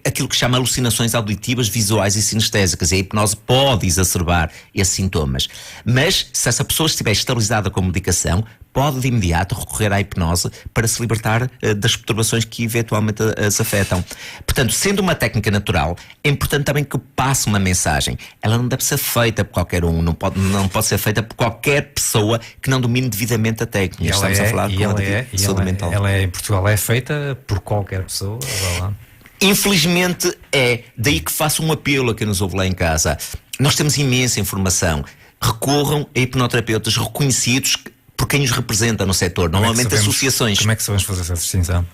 aquilo que se chama alucinações auditivas, visuais e sinestésicas, e a hipnose pode exacerbar esses sintomas. Mas, se essa pessoa estiver estabilizada com medicação, pode de imediato recorrer à hipnose para se libertar das perturbações que eventualmente as afetam. Portanto, sendo uma técnica natural, é importante também que passe uma mensagem. Ela não deve ser feita por qualquer um, não pode ser feita por qualquer pessoa que não domine devidamente a técnica. Estamos a falar de saúde mental. Ela em Portugal é feita por qualquer pessoa? Infelizmente é. Daí que faço um apelo a quem nos ouve lá em casa. Nós temos imensa informação. Recorram a hipnoterapeutas reconhecidos por quem os representa no setor. Normalmente associações. Como é que sabemos fazer essa distinção?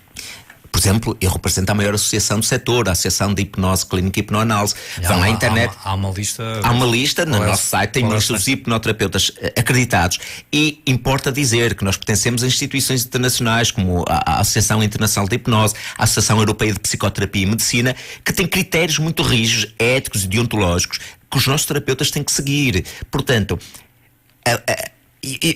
Por exemplo, eu represento a maior associação do setor, a Associação de Hipnose Clínica e Hipnoanálise. Vão à internet. Há uma lista. Há uma lista no nosso site, tem listas dos hipnoterapeutas acreditados. E importa dizer que nós pertencemos a instituições internacionais, como a Associação Internacional de Hipnose, a Associação Europeia de Psicoterapia e Medicina, que tem critérios muito rígidos, éticos e deontológicos, que os nossos terapeutas têm que seguir. Portanto,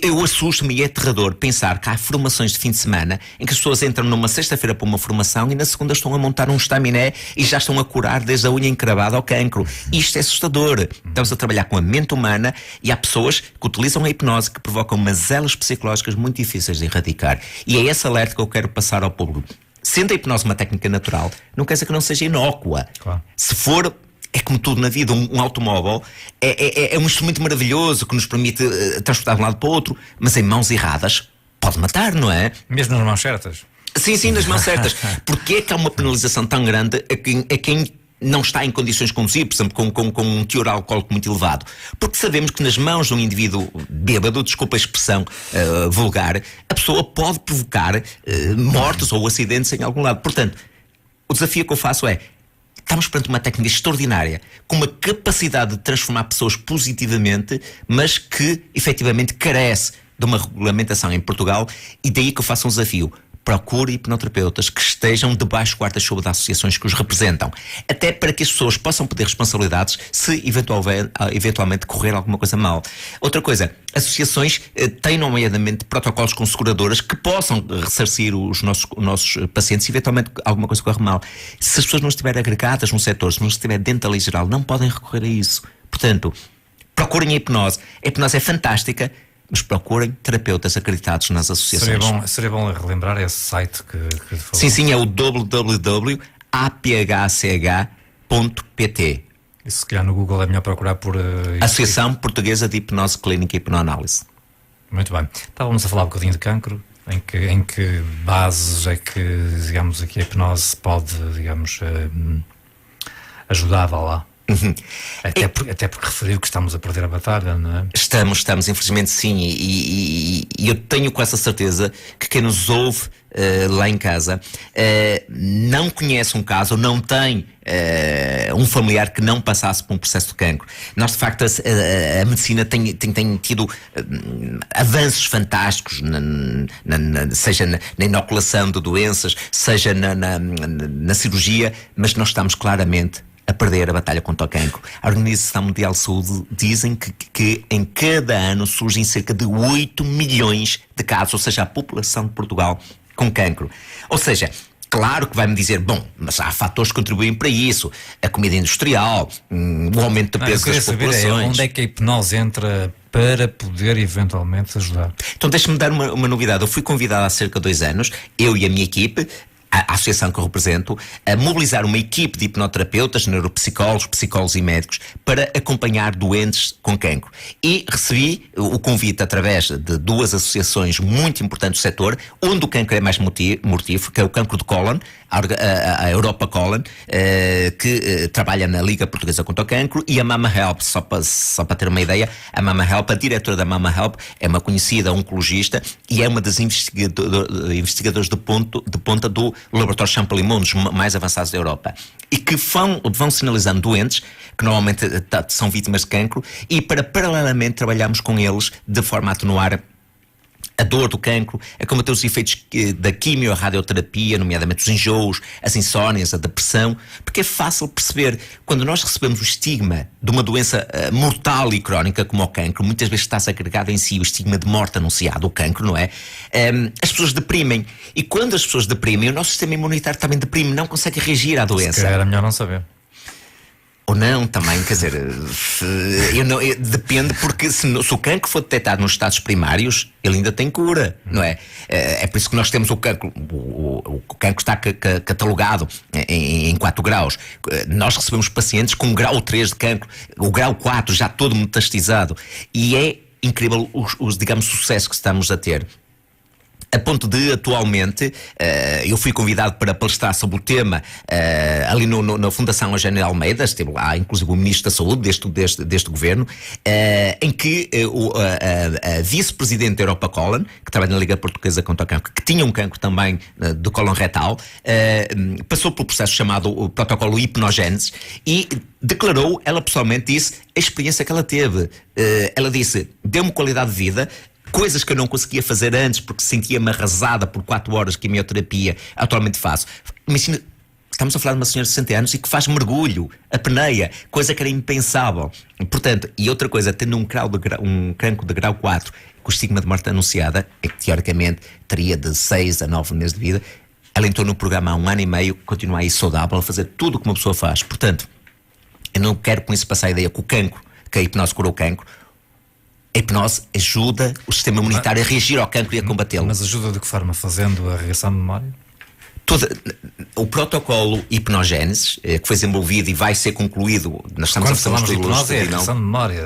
eu assusto-me e é aterrador pensar que há formações de fim de semana em que as pessoas entram numa sexta-feira para uma formação e na segunda estão a montar um estaminé e já estão a curar desde a unha encravada ao cancro. Isto é assustador. Estamos a trabalhar com a mente humana e há pessoas que utilizam a hipnose que provocam mazelas psicológicas muito difíceis de erradicar. E é esse alerta que eu quero passar ao público. Sendo a hipnose uma técnica natural, não quer dizer que não seja inócua. Claro. Se for... É como tudo na vida, um automóvel é um instrumento maravilhoso que nos permite transportar de um lado para o outro, mas em mãos erradas pode matar, não é? Mesmo nas mãos certas? Sim, nas mãos certas. Porque é que há uma penalização tão grande a quem não está em condições de conduzir, por exemplo, com um teor alcoólico muito elevado? Porque sabemos que nas mãos de um indivíduo bêbado, desculpa a expressão vulgar, a pessoa pode provocar mortes ou acidentes em algum lado. Portanto, o desafio que eu faço é: estamos perante uma técnica extraordinária, com uma capacidade de transformar pessoas positivamente, mas que efetivamente carece de uma regulamentação em Portugal, e daí que eu faço um desafio. Procure hipnoterapeutas que estejam debaixo do guarda-chuva de associações que os representam, até para que as pessoas possam pedir responsabilidades se eventualmente correr alguma coisa mal. Outra coisa, associações têm nomeadamente protocolos com seguradoras que possam ressarcir os nossos pacientes se eventualmente alguma coisa corre mal. Se as pessoas não estiverem agregadas no setor, se não estiver dentro da lei geral, não podem recorrer a isso. Portanto, procurem a hipnose. A hipnose é fantástica, mas procurem terapeutas acreditados nas associações. Seria bom relembrar esse site que falou. Sim, é o www.apghch.pt. E se calhar no Google é melhor procurar por... Associação Portuguesa de Hipnose Clínica e Hipnoanálise. Muito bem. Estávamos a falar um bocadinho de cancro. Em que bases é que, digamos, aqui a hipnose pode, digamos, ajudar, vá lá? Até porque referiu que estamos a perder a batalha, não é? Estamos, infelizmente sim, e eu tenho quase a certeza que quem nos ouve lá em casa não conhece um caso, ou não tem um familiar que não passasse por um processo de cancro. Nós, de facto, a medicina tem tido avanços fantásticos, seja na inoculação de doenças, seja na cirurgia, mas nós estamos claramente a perder a batalha contra o cancro. A Organização Mundial de Saúde dizem que em cada ano surgem cerca de 8 milhões de casos, ou seja, a população de Portugal com cancro. Ou seja, claro que vai-me dizer, bom, mas há fatores que contribuem para isso, a comida industrial, o aumento de peso das populações. Onde é que a hipnose entra para poder eventualmente ajudar? Então deixa-me dar uma novidade. Eu fui convidado há cerca de 2 anos, eu e a minha equipe, a associação que eu represento, a mobilizar uma equipe de hipnoterapeutas, neuropsicólogos, psicólogos e médicos para acompanhar doentes com cancro. E recebi o convite através de 2 associações muito importantes do setor, onde o cancro é mais mortífero, que é o cancro de cólon, a Europa Colon, que trabalha na Liga Portuguesa contra o Cancro, e a Mama Help, só para ter uma ideia, a Mama Help, a diretora da Mama Help é uma conhecida oncologista e é uma das investigadoras de ponta do Laboratório Champalimaud, dos mais avançados da Europa, e que vão sinalizando doentes que normalmente são vítimas de cancro, e paralelamente trabalhamos com eles de forma a atenuar a dor do cancro, a combater os efeitos da quimio, a radioterapia, nomeadamente os enjoos, as insónias, a depressão, porque é fácil perceber, quando nós recebemos o estigma de uma doença mortal e crónica como o cancro, muitas vezes está-se agregado em si o estigma de morte anunciado, o cancro, não é? As pessoas deprimem, e quando as pessoas deprimem, o nosso sistema imunitário também deprime, não consegue reagir à doença. Era melhor não saber. Ou não, também, quer dizer, depende, porque se o cancro for detectado nos estados primários, ele ainda tem cura, não é? É por isso que nós temos o cancro, o cancro está catalogado em 4 graus. Nós recebemos pacientes com grau 3 de cancro, o grau 4 já todo metastizado, e é incrível digamos, o sucesso que estamos a ter. A ponto de, atualmente, eu fui convidado para palestrar sobre o tema ali na Fundação Eugênio Almeida, esteve lá inclusive o Ministro da Saúde deste governo, em que a vice-presidente da Europa Colon, que trabalha na Liga Portuguesa contra o Cancro, que tinha um cancro também do cólon retal, passou pelo processo chamado o protocolo hipnogênese e declarou, ela pessoalmente disse, a experiência que ela teve. Ela disse, deu-me qualidade de vida, coisas que eu não conseguia fazer antes porque sentia-me arrasada por 4 horas de quimioterapia, atualmente faço. Imagina, estamos a falar de uma senhora de 60 anos e que faz mergulho, apneia, coisa que era impensável. Portanto, e outra coisa, tendo um cancro de grau 4 com estigma de morte anunciada, é que teoricamente teria de 6 a 9 meses de vida, ela entrou no programa há 1 ano e meio, continua aí saudável, a fazer tudo o que uma pessoa faz. Portanto, eu não quero com isso passar a ideia que o cancro, que a hipnose curou o cancro. A hipnose ajuda o sistema imunitário a reagir ao cancro e a combatê-lo. Mas ajuda de que forma? Fazendo a regressão de memória? O protocolo hipnogênese, que foi desenvolvido e vai ser concluído, nós estamos Quando falamos de hipnose, é a regressão de memória?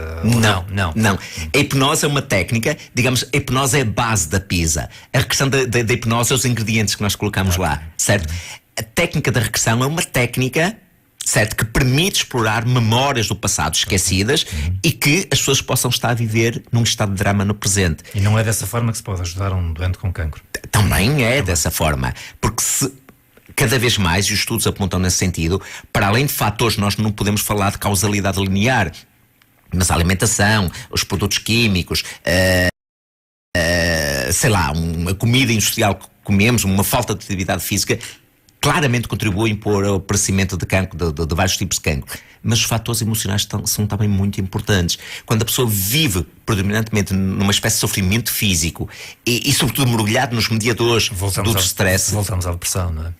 Não. A hipnose é uma técnica, digamos, a hipnose é a base da PISA. A regressão da hipnose é os ingredientes que nós colocamos lá, certo? A técnica da regressão é uma técnica, certo, que permite explorar memórias do passado esquecidas e que as pessoas possam estar a viver num estado de drama no presente. E não é dessa forma que se pode ajudar um doente com cancro? Também é dessa forma, porque cada vez mais, e os estudos apontam nesse sentido, para além de fatores, nós não podemos falar de causalidade linear, mas a alimentação, os produtos químicos, sei lá, uma comida industrial que comemos, uma falta de atividade física, claramente contribuem para o aparecimento de cancro, de vários tipos de cancro. Mas os fatores emocionais são também muito importantes. Quando a pessoa vive predominantemente numa espécie de sofrimento físico e sobretudo mergulhado nos mediadores do stress. Voltamos à depressão, não é?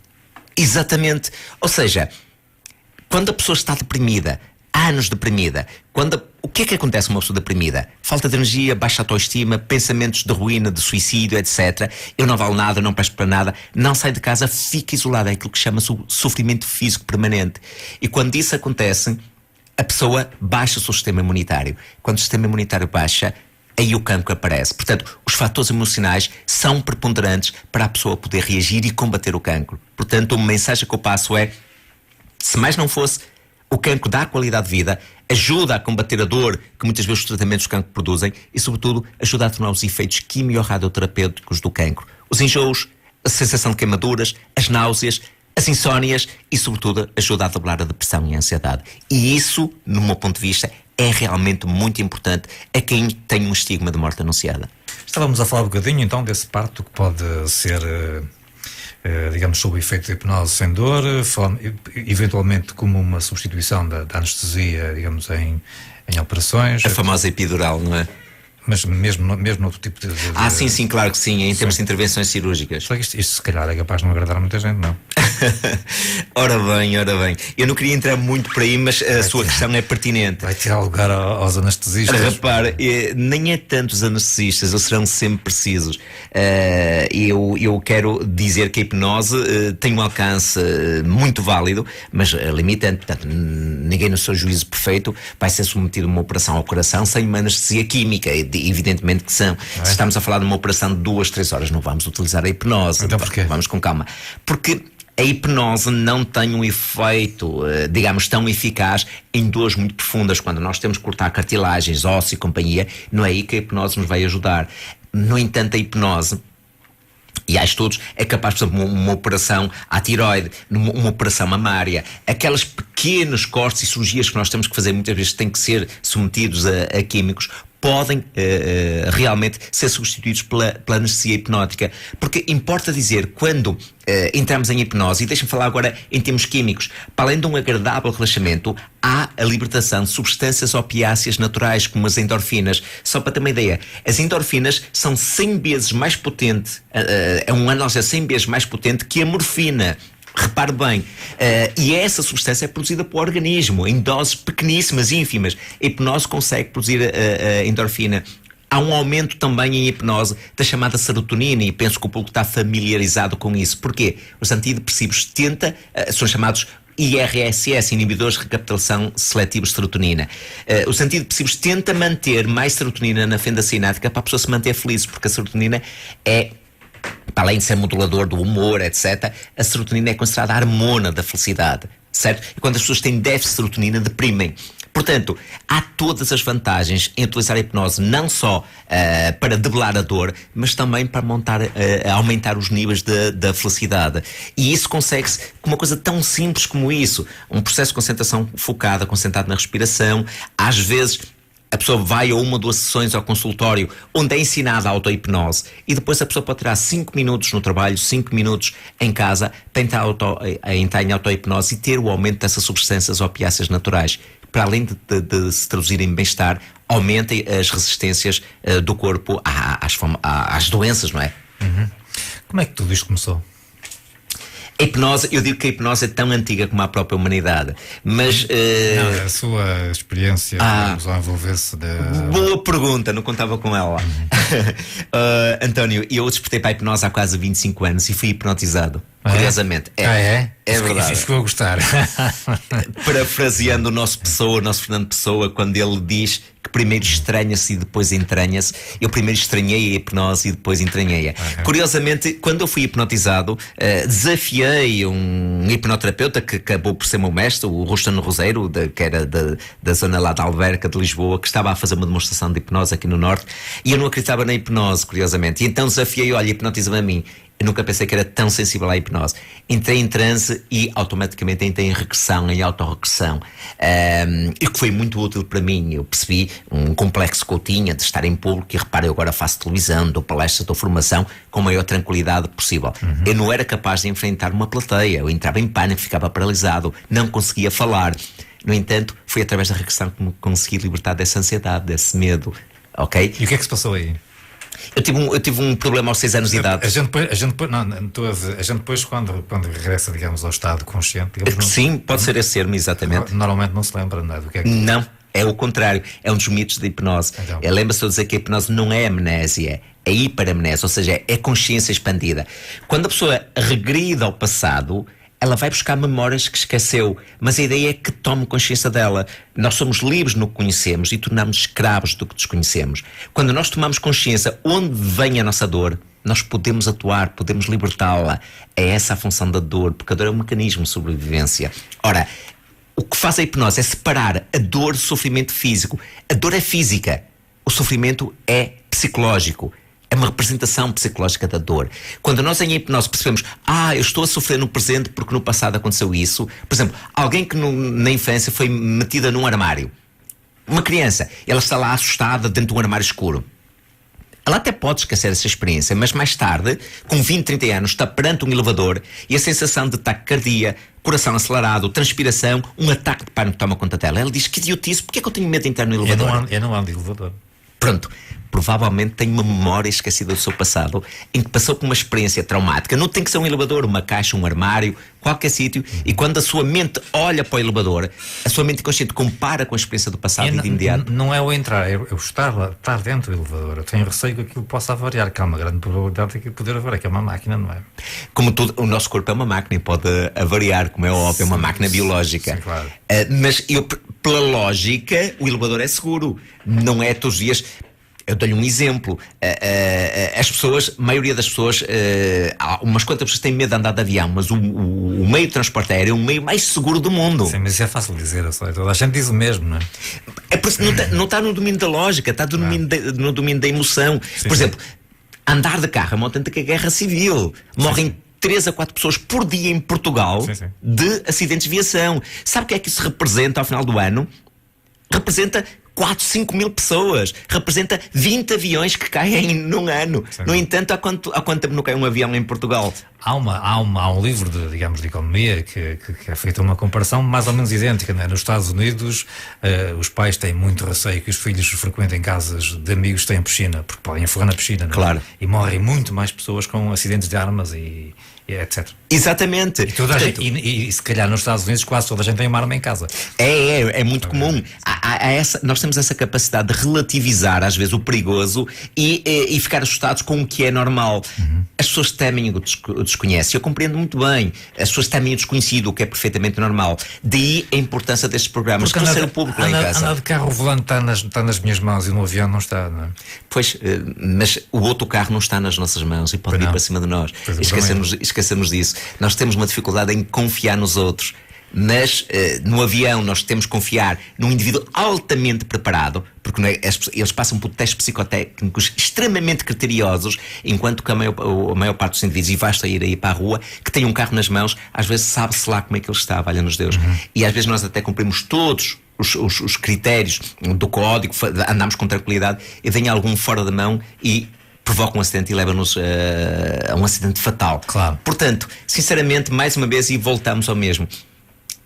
Exatamente. Ou seja, quando a pessoa está deprimida, há anos deprimida, o que é que acontece com uma pessoa deprimida? Falta de energia, baixa autoestima, pensamentos de ruína, de suicídio, etc. Eu não valo nada, não presto para nada, não saio de casa, fica isolado. É aquilo que chama-se o sofrimento físico permanente. E quando isso acontece, a pessoa baixa o seu sistema imunitário. Quando o sistema imunitário baixa, aí o cancro aparece. Portanto, os fatores emocionais são preponderantes para a pessoa poder reagir e combater o cancro. Portanto, uma mensagem que eu passo é, se mais não fosse, o cancro dá qualidade de vida, ajuda a combater a dor que muitas vezes os tratamentos de cancro produzem e, sobretudo, ajuda a atenuar os efeitos quimio-radioterapêuticos do cancro. Os enjoos, a sensação de queimaduras, as náuseas, as insónias e, sobretudo, ajuda a dobrar a depressão e a ansiedade. E isso, no meu ponto de vista, é realmente muito importante a quem tem um estigma de morte anunciada. Estávamos a falar um bocadinho, então, desse parto que pode ser... digamos, sob o efeito de hipnose sem dor, eventualmente como uma substituição da anestesia, digamos, em operações. A famosa epidural, não é? Mas mesmo outro tipo de... Sim, claro que sim, em termos de intervenções cirúrgicas. Só que isto se calhar é capaz de não agradar a muita gente, não? Ora bem. Eu não queria entrar muito por aí, mas a sua questão é pertinente. Vai tirar lugar aos anestesistas. Repare, nem é tanto os anestesistas, eles serão sempre precisos. Eu quero dizer que a hipnose tem um alcance muito válido, mas limitante. Portanto, ninguém no seu juízo perfeito vai ser submetido a uma operação ao coração sem uma anestesia química. Evidentemente que são. Se estamos a falar de uma operação de 2-3 horas, não vamos utilizar a hipnose. Então porquê? Vamos com calma. Porque a hipnose não tem um efeito, digamos, tão eficaz em dores muito profundas. Quando nós temos que cortar cartilagens, osso e companhia, não é aí que a hipnose nos vai ajudar. No entanto, a hipnose, e há estudos, é capaz, por exemplo, uma operação à tiroide, uma operação mamária, aqueles pequenos cortes e cirurgias que nós temos que fazer muitas vezes têm que ser submetidos a químicos, podem realmente ser substituídos pela anestesia hipnótica. Porque importa dizer, quando entramos em hipnose, e deixa-me falar agora em termos químicos, para além de um agradável relaxamento, há a libertação de substâncias opiáceas naturais, como as endorfinas. Só para ter uma ideia, as endorfinas são 100 vezes mais potente, é um analgésico 100 vezes mais potente que a morfina. Repare bem, e essa substância é produzida pelo organismo em doses pequeníssimas, ínfimas. A hipnose consegue produzir a endorfina. Há um aumento também em hipnose da chamada serotonina, e penso que o público está familiarizado com isso. Porquê? Os antidepressivos são chamados IRSS, inibidores de recaptação seletiva de serotonina. Os antidepressivos tentam manter mais serotonina na fenda sináptica para a pessoa se manter feliz, porque a serotonina é, para além de ser modulador do humor, etc., a serotonina é considerada a hormona da felicidade, certo? E quando as pessoas têm déficit de serotonina, deprimem. Portanto, há todas as vantagens em utilizar a hipnose, não só para debelar a dor, mas também para aumentar os níveis da felicidade. E isso consegue-se com uma coisa tão simples como isso. Um processo de concentração focada, concentrado na respiração. Às vezes a pessoa vai a 1 ou 2 sessões ao consultório onde é ensinada a auto-hipnose, e depois a pessoa pode tirar 5 minutos no trabalho, 5 minutos em casa, para entrar em auto-hipnose e ter o aumento dessas substâncias opiáceas naturais. Para além de se traduzirem em bem-estar, aumentem as resistências do corpo às doenças, não é? Uhum. Como é que tudo isto começou? A hipnose, eu digo que a hipnose é tão antiga como a própria humanidade, mas... Não, a sua experiência ao envolver-se de... Boa pergunta, não contava com ela. António, eu despertei para a hipnose há quase 25 anos e fui hipnotizado, curiosamente. É verdade. Ficou a gostar. Parafraseando o nosso Fernando Pessoa, quando ele diz que primeiro estranha-se e depois entranha-se, eu primeiro estranhei a hipnose e depois entranhei-a. Curiosamente, quando eu fui hipnotizado, desafiei um hipnoterapeuta que acabou por ser meu mestre, o Rostano Roseiro, que era da zona lá da Alverca de Lisboa, que estava a fazer uma demonstração de hipnose aqui no Norte, e eu não acreditava na hipnose, curiosamente. E então desafiei, olha, hipnotiza-me a mim. Eu nunca pensei que era tão sensível à hipnose. Entrei em transe e automaticamente entrei em regressão, em autorregressão. E que foi muito útil para mim. Eu percebi um complexo que eu tinha de estar em público, e repara, eu agora faço televisão, dou palestras, dou formação com a maior tranquilidade possível. Eu não era capaz de enfrentar uma plateia. Eu entrava em pânico, ficava paralisado, não conseguia falar. No entanto, foi através da regressão que me consegui libertar dessa ansiedade, desse medo. Ok? E o que é que se passou aí? Eu tive um problema aos 6 anos de idade. A gente depois, quando regressa, digamos, ao estado consciente, digamos, sim, pode ser esse termo, exatamente. Normalmente não se lembra nada do que é que... Não, é o contrário. É um dos mitos da hipnose. Então. Lembra-se de dizer que a hipnose não é amnésia, é hiperamnésia, ou seja, é consciência expandida. Quando a pessoa regride ao passado, ela vai buscar memórias que esqueceu, mas a ideia é que tome consciência dela. Nós somos livres no que conhecemos e tornamos escravos do que desconhecemos. Quando nós tomamos consciência onde vem a nossa dor, nós podemos atuar, podemos libertá-la. É essa a função da dor, porque a dor é um mecanismo de sobrevivência. Ora, o que faz a hipnose é separar a dor do sofrimento físico. A dor é física, o sofrimento é psicológico. É uma representação psicológica da dor. Quando nós em hipnose percebemos, eu estou a sofrer no presente porque no passado aconteceu isso. Por exemplo, alguém que na infância foi metida num armário. Uma criança, ela está lá assustada dentro de um armário escuro. Ela até pode esquecer essa experiência, mas mais tarde, com 20, 30 anos, está perante um elevador e a sensação de taquicardia, coração acelerado, transpiração, um ataque de pânico toma conta dela. Ela diz, que idiotice, porque é que eu tenho medo de entrar no elevador? Eu não ando de elevador. pronto, provavelmente tem uma memória esquecida do seu passado, em que passou por uma experiência traumática. Não tem que ser um elevador, uma caixa, um armário, qualquer sítio. E quando a sua mente olha para o elevador, a sua mente inconsciente compara com a experiência do passado e de imediato. Não é o entrar, é eu estar dentro do elevador. Eu tenho receio que aquilo possa avariar, que há uma grande probabilidade de poder avariar, que é uma máquina, não é? Como tudo, o nosso corpo é uma máquina e pode avariar, como é óbvio, é uma máquina biológica. Sim, claro. Mas pela lógica, o elevador é seguro. Não é todos os dias. Eu dou-lhe um exemplo. As pessoas, a maioria das pessoas, umas quantas pessoas têm medo de andar de avião, mas o meio de transporte aéreo é o meio mais seguro do mundo. Sim, mas isso é fácil de dizer, eu sei. Toda a gente diz o mesmo, não é? É porque não está no domínio da lógica, está no domínio da emoção. Sim, por exemplo, andar de carro é uma autêntica guerra civil. Morrem 3 a 4 pessoas por dia em Portugal de acidentes de viação. Sabe o que é que isso representa ao final do ano? Representa 4, 5 mil pessoas. Representa 20 aviões que caem num ano. Sim. No entanto, há quanto tempo não cai um avião em Portugal? Há um livro de economia que é feita uma comparação mais ou menos idêntica, não é? Nos Estados Unidos, os pais têm muito receio que os filhos frequentem casas de amigos que têm piscina, porque podem afogar na piscina, não é? Claro. E morrem muito mais pessoas com acidentes de armas e etc. Exatamente. E se calhar nos Estados Unidos quase toda a gente tem uma arma em casa. É muito comum. Nós temos essa capacidade de relativizar às vezes o perigoso e ficar assustados com o que é normal. As pessoas temem o desconhecem. Eu compreendo muito bem. As pessoas temem o desconhecido, o que é perfeitamente normal. Daí a importância destes programas. Esclarecer o público lá em casa. Andar de carro, o volante está nas minhas mãos e no avião não está, não é? Pois, mas o outro carro não está nas nossas mãos e pode vir para cima de nós. Esquecemos disso. Nós temos uma dificuldade em confiar nos outros. Mas no avião nós temos que confiar num indivíduo altamente preparado, porque eles passam por testes psicotécnicos extremamente criteriosos, enquanto que a maior parte dos indivíduos, e basta ir aí para a rua, que tem um carro nas mãos, às vezes sabe-se lá como é que ele está, valha-nos Deus. E às vezes nós até cumprimos todos os critérios do código, andamos com tranquilidade, e vem algum fora da mão e provoca um acidente e leva-nos a um acidente fatal. Claro. Portanto, sinceramente, mais uma vez, e voltamos ao mesmo,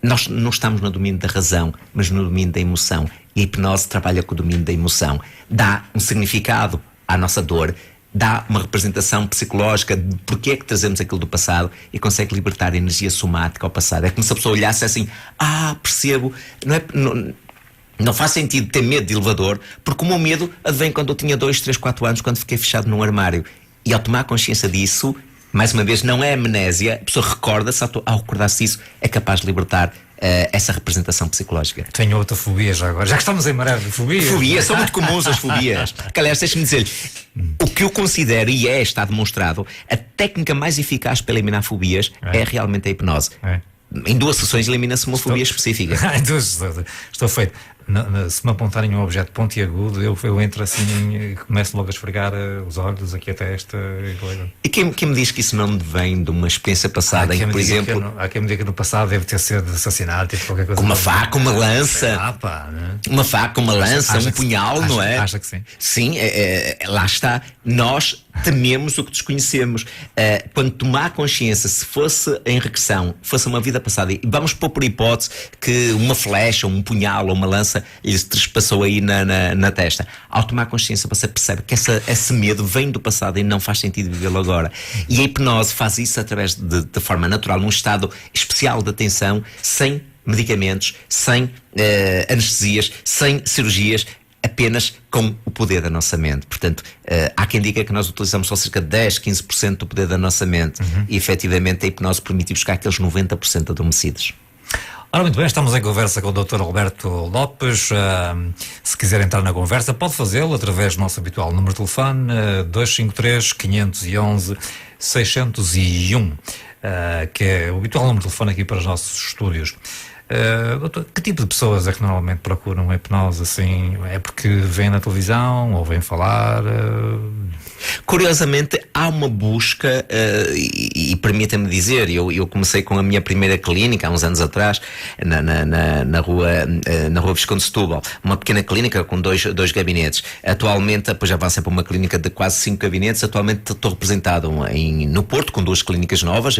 nós não estamos no domínio da razão, mas no domínio da emoção. E a hipnose trabalha com o domínio da emoção. Dá um significado à nossa dor, dá uma representação psicológica de porque é que trazemos aquilo do passado e consegue libertar a energia somática ao passado. É como se a pessoa olhasse assim: percebo, não faz sentido ter medo de elevador, porque o meu medo advém quando eu tinha 2, 3, 4 anos, quando fiquei fechado num armário. E ao tomar consciência disso, mais uma vez, não é amnésia, a pessoa recorda-se, ao recordar-se disso, é capaz de libertar essa representação psicológica. Tenho outra fobia já agora. Já que estamos em maré de fobias. Fobias, são muito comuns as fobias. Que, aliás, deixe-me dizer, o que eu considero, e está demonstrado, a técnica mais eficaz para eliminar fobias é realmente a hipnose. Em 2 sessões elimina-se uma fobia específica. Estou feito. Se me apontarem um objeto pontiagudo, eu entro assim e começo logo a esfregar os olhos, aqui a testa. E quem me diz que isso não vem de uma experiência passada, em que, por exemplo... Há quem me diga que no passado deve ter sido assassinado, tipo qualquer coisa. Com uma faca, uma lança. Né? Uma faca, uma lança, um punhal, não é? Acha que sim. Sim, lá está. Nós tememos o que desconhecemos. Quando tomar consciência, se fosse em regressão, fosse uma vida passada, e vamos pôr por hipótese que uma flecha, um punhal ou uma lança lhe se trespassou aí na testa. Ao tomar consciência, você percebe que esse medo vem do passado e não faz sentido vivê-lo agora. E a hipnose faz isso através de forma natural, num estado especial de atenção, sem medicamentos, sem anestesias, sem cirurgias, apenas com o poder da nossa mente. Portanto, há quem diga que nós utilizamos só cerca de 10, 15% do poder da nossa mente e efetivamente a hipnose permite buscar aqueles 90% adormecidos. Ora, muito bem, estamos em conversa com o Dr. Roberto Lopes. Se quiser entrar na conversa, pode fazê-lo através do nosso habitual número de telefone, 253-511-601, que é o habitual número de telefone aqui para os nossos estúdios. Doutor, que tipo de pessoas é que normalmente procuram a hipnose assim? É porque vêm na televisão ou vêm falar? Curiosamente, há uma busca, e permita-me dizer, eu comecei com a minha primeira clínica há uns anos atrás, na rua Visconde de Setúbal, uma pequena clínica com dois gabinetes. Atualmente, depois avancei para uma clínica de quase 5 gabinetes. Atualmente estou representado no Porto com 2 clínicas novas.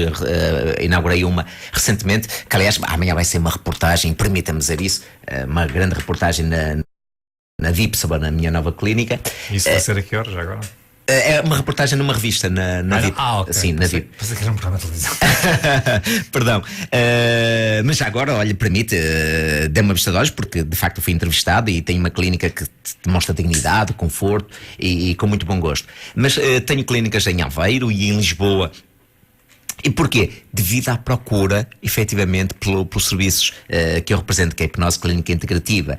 Inaugurei uma recentemente, que aliás amanhã vai ser uma reportagem, permita-me dizer isso, uma grande reportagem na VIPS, na minha nova clínica. Isso vai ser a que horas agora? É uma reportagem numa revista na VIP. Ok. Sim, na VIP. Pensei que era um programa de televisão. Perdão. Mas já agora, olha, permite, dê-me uma vista de olhos, porque de facto fui entrevistado e tenho uma clínica que demonstra dignidade, conforto e com muito bom gosto. Mas tenho clínicas em Aveiro e em Lisboa. E porquê? Devido à procura, efetivamente, pelos serviços que eu represento, que é a hipnose clínica integrativa.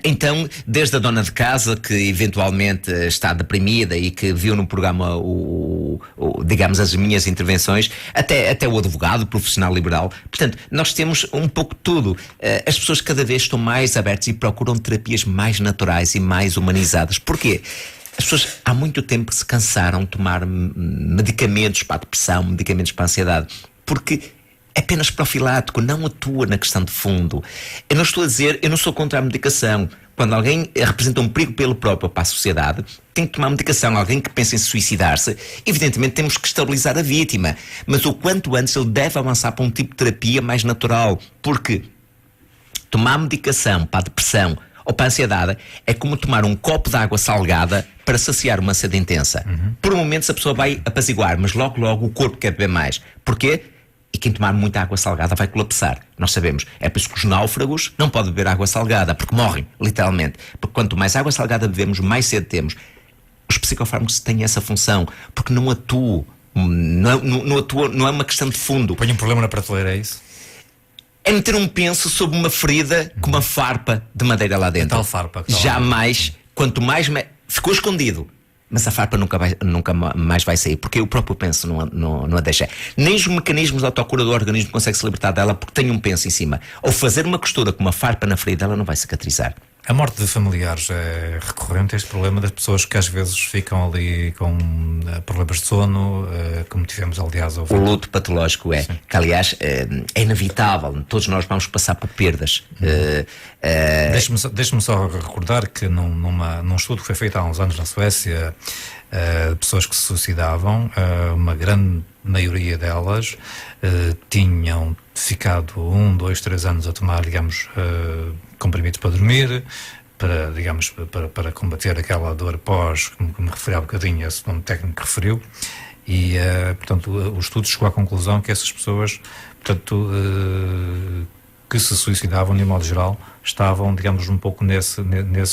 Então, desde a dona de casa, que eventualmente está deprimida e que viu no programa, digamos, as minhas intervenções, até o advogado, o profissional liberal. Portanto, nós temos um pouco de tudo. As pessoas cada vez estão mais abertas e procuram terapias mais naturais e mais humanizadas. Porquê? As pessoas há muito tempo se cansaram de tomar medicamentos para a depressão, medicamentos para a ansiedade, porque é apenas profilático, não atua na questão de fundo. Eu não estou a dizer, eu não sou contra a medicação. Quando alguém representa um perigo pelo próprio para a sociedade, tem que tomar medicação. Alguém que pensa em suicidar-se, evidentemente temos que estabilizar a vítima. Mas o quanto antes ele deve avançar para um tipo de terapia mais natural, porque tomar medicação para a depressão ou para a ansiedade é como tomar um copo de água salgada para saciar uma sede intensa. Por momentos a pessoa vai apaziguar, mas logo o corpo quer beber mais. Porquê? E quem tomar muita água salgada vai colapsar. Nós sabemos. É por isso que os náufragos não podem beber água salgada, porque morrem, literalmente. Porque quanto mais água salgada bebemos, mais sede temos. Os psicofármacos têm essa função, porque não atuam. Não é uma questão de fundo. Põe um problema na prateleira, é isso? É meter um penso sobre uma ferida com uma farpa de madeira lá dentro. Tal farpa. Jamais, quanto mais... Ficou escondido. Mas a farpa nunca mais vai sair, porque o próprio penso não a deixa. Nem os mecanismos de autocura do organismo conseguem se libertar dela porque tem um penso em cima. Ou fazer uma costura com uma farpa na ferida, ela não vai cicatrizar. A morte de familiares é recorrente, este problema das pessoas que às vezes ficam ali com problemas de sono, como tivemos aliás o luto patológico que aliás é inevitável, todos nós vamos passar por perdas. Deixe-me só recordar que num estudo que foi feito há uns anos na Suécia, pessoas que se suicidavam, uma grande maioria delas tinham ficado 1, 2, 3 anos a tomar, digamos, comprimidos para dormir, para combater aquela dor pós, como me referi há bocadinho, esse nome técnico que referiu, e portanto o estudo chegou à conclusão que essas pessoas, portanto, que se suicidavam de modo geral, estavam, digamos, um pouco nesse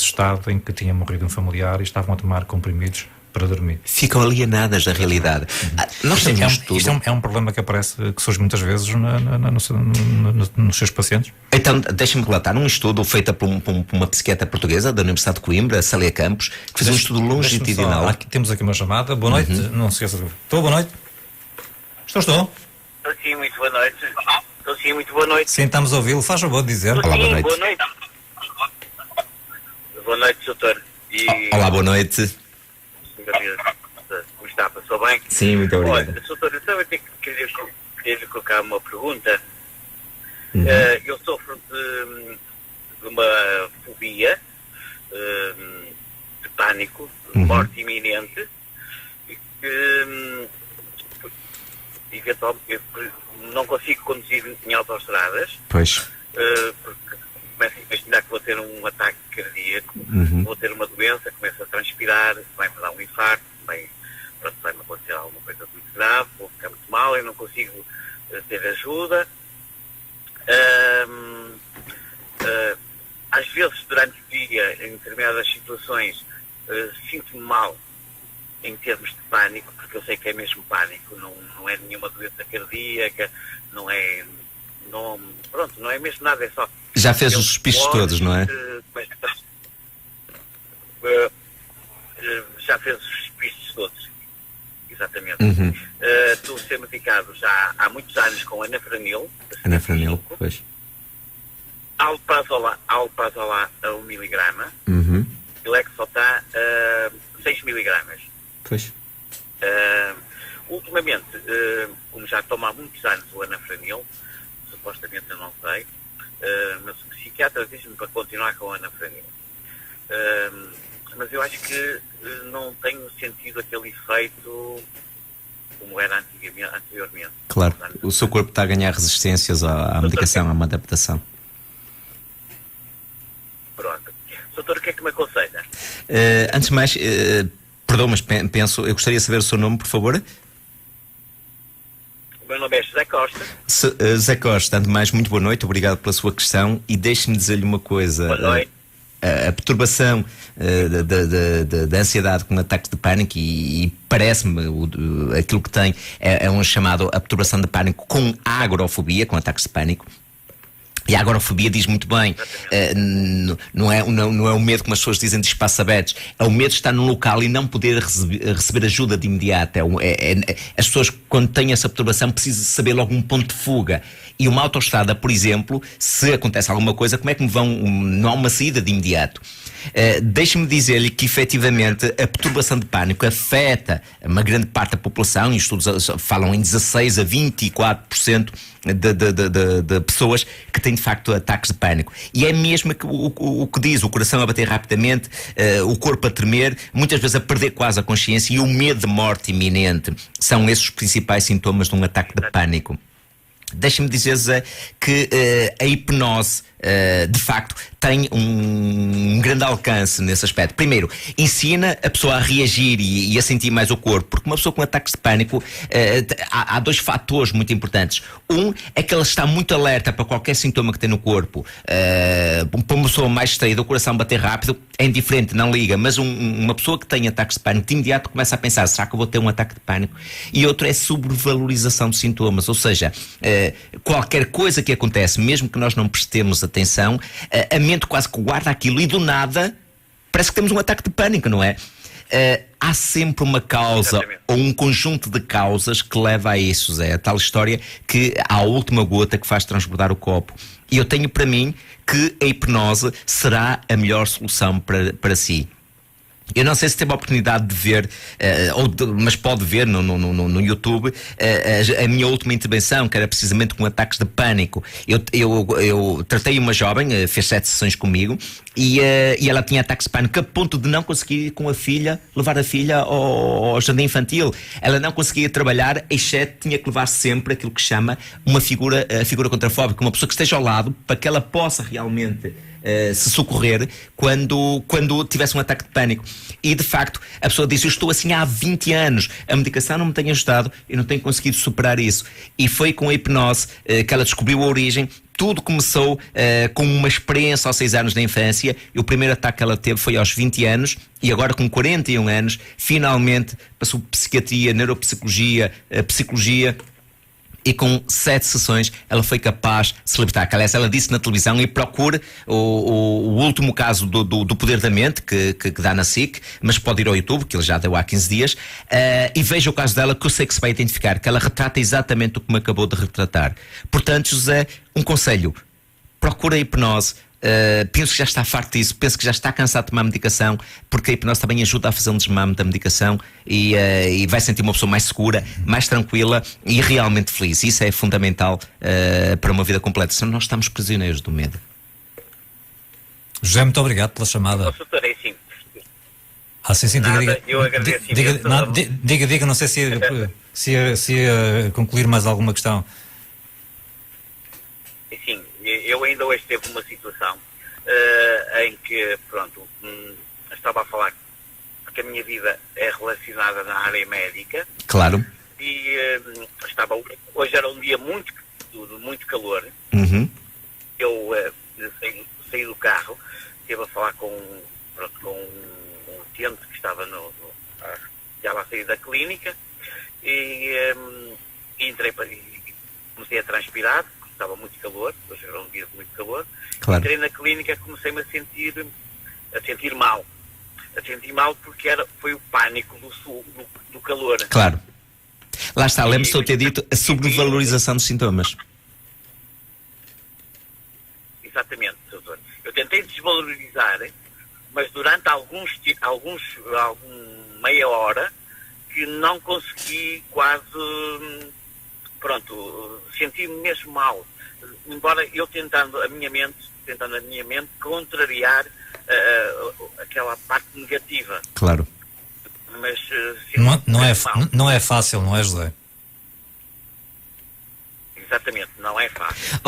estado em que tinha morrido um familiar e estavam a tomar comprimidos para dormir. Ficam alienadas da realidade. Nós temos isto é um problema que aparece, que surge muitas vezes nos seus pacientes. Então, deixa-me relatar um estudo feito por uma psiquiatra portuguesa da Universidade de Coimbra, Célia Campos, que fez um estudo longitudinal. Temos aqui uma chamada. Boa noite. Não se esqueça. Estou, boa noite. Estou. Estou sim, muito boa noite. Estou sim, muito boa noite. Sim, estamos a ouvi-lo. Faz favor de dizer. Olá, boa noite. Boa noite. Boa noite, doutor. Olá, boa noite. Como está? Passou bem? Sim, muito obrigado. Olha, doutor, eu queria lhe colocar uma pergunta. Eu sofro de uma fobia, de pânico, de morte iminente, e que eventualmente eu não consigo conduzir em autoestradas. Pois. Porque começo a imaginar que vou ter um ataque cardíaco, vou ter uma doença, começo a transpirar, vai-me dar um infarto, vai-me acontecer alguma coisa muito grave, vou ficar muito mal, eu não consigo ter ajuda. Às vezes, durante o dia, em determinadas situações, sinto-me mal em termos de pânico, porque eu sei que é mesmo pânico, não é nenhuma doença cardíaca, não é mesmo nada, é só... Já fez os suspichos todos, não é? Já fez os suspichos todos, exatamente. Estou a ser medicado já há muitos anos com anafranil. Anafranil, pois. Alprazolam a 1 miligrama, e Lexotan a 6 miligramas. Pois. Ultimamente, como já tomo há muitos anos o anafranil, supostamente eu não sei, mas o psiquiatra diz-me para continuar com o anafranil. Mas eu acho que não tenho sentido aquele efeito como era anteriormente. Claro, o seu corpo está a ganhar resistências à medicação, a uma adaptação. Pronto. Doutor, o que é que me aconselha? Antes de mais, perdão, mas eu gostaria de saber o seu nome, por favor. O meu nome é José Costa. José Costa, antes de mais, muito boa noite, obrigado pela sua questão e deixe-me dizer-lhe uma coisa. Boa noite. A perturbação da ansiedade com ataques de pânico e parece-me aquilo que tem é um chamado a perturbação de pânico com agorafobia, com ataques de pânico. E a agorafobia diz muito bem, não é o medo, como as pessoas dizem, de espaços abertos, é o medo de estar num local e não poder receber ajuda de imediato. As pessoas, quando têm essa perturbação, precisam saber logo um ponto de fuga. E uma autoestrada, por exemplo, se acontece alguma coisa, como é que não há uma saída de imediato? Deixe-me dizer-lhe que, efetivamente, a perturbação de pânico afeta uma grande parte da população, e estudos falam em 16 a 24% de pessoas que têm, de facto, ataques de pânico. E é mesmo o que diz, o coração a bater rapidamente, o corpo a tremer, muitas vezes a perder quase a consciência, e o medo de morte iminente. São esses os principais sintomas de um ataque de pânico. Deixa-me dizer, Zé, que a hipnose, de facto, tem um grande alcance nesse aspecto. Primeiro, ensina a pessoa a reagir e a sentir mais o corpo, porque uma pessoa com ataques de pânico, há dois fatores muito importantes. Um é que ela está muito alerta para qualquer sintoma que tem no corpo. Para uma pessoa mais distraída, o coração bater rápido é indiferente, não liga, mas uma pessoa que tem ataques de pânico, de imediato começa a pensar, será que eu vou ter um ataque de pânico? E outro é sobrevalorização de sintomas, ou seja, qualquer coisa que acontece, mesmo que nós não prestemos atenção, a mente quase que guarda aquilo e do nada parece que temos um ataque de pânico, não é? Há sempre uma causa ou um conjunto de causas que leva a isso, Zé. A tal história que há a última gota que faz transbordar o copo. E eu tenho para mim que a hipnose será a melhor solução para si. Eu não sei se teve a oportunidade de ver, mas pode ver no YouTube, a minha última intervenção, que era precisamente com ataques de pânico. Eu tratei uma jovem, fez 7 sessões comigo, e ela tinha ataques de pânico a ponto de não conseguir com a filha, levar a filha ao jardim infantil. Ela não conseguia trabalhar, exceto tinha que levar sempre aquilo que chama a figura contrafóbica, uma pessoa que esteja ao lado, para que ela possa realmente se socorrer quando tivesse um ataque de pânico. E de facto a pessoa disse, eu estou assim há 20 anos, a medicação não me tem ajudado, eu não tenho conseguido superar isso. E foi com a hipnose que ela descobriu a origem. Tudo começou com uma experiência aos 6 anos da infância, e o primeiro ataque que ela teve foi aos 20 anos, e agora com 41 anos finalmente passou por psiquiatria, neuropsicologia, psicologia. E com 7 sessões ela foi capaz de se libertar. Aliás, ela disse na televisão, e procure o último caso do Poder da Mente, que dá na SIC, mas pode ir ao YouTube, que ele já deu há 15 dias, e veja o caso dela, que eu sei que se vai identificar, que ela retrata exatamente o que me acabou de retratar. Portanto, José, um conselho: procura a hipnose. Penso que já está farto disso, penso que já está cansado de tomar medicação, porque a hipnose também ajuda a fazer um desmame da medicação e vai sentir uma pessoa mais segura, mais tranquila e realmente feliz. Isso é fundamental para uma vida completa, senão nós estamos prisioneiros do medo. José, muito obrigado pela chamada. Sim, diga. Eu agradeço. Diga, não sei se ia concluir mais alguma questão. Sim, eu ainda hoje teve uma situação em que, pronto, estava a falar que a minha vida é relacionada na área médica. Claro. E hoje era um dia muito calor. Uhum. Eu saí do carro, estive a falar com um utente que estava já lá saí da clínica, e entrei e comecei a transpirar. Estava muito calor, hoje era um dia de muito calor. Claro. Entrei na clínica, comecei-me a sentir mal. A sentir mal porque foi o pânico do calor. Claro. Lá está, lembro-se de eu ter dito a sobrevalorização dos sintomas. Exatamente, doutor. Eu tentei desvalorizar, mas durante alguns meia hora, que não consegui quase... Pronto, senti-me mesmo mal, embora eu tentando a minha mente contrariar aquela parte negativa. Claro. Mas não é fácil, não é, José? Exatamente. Exatamente, não é fácil.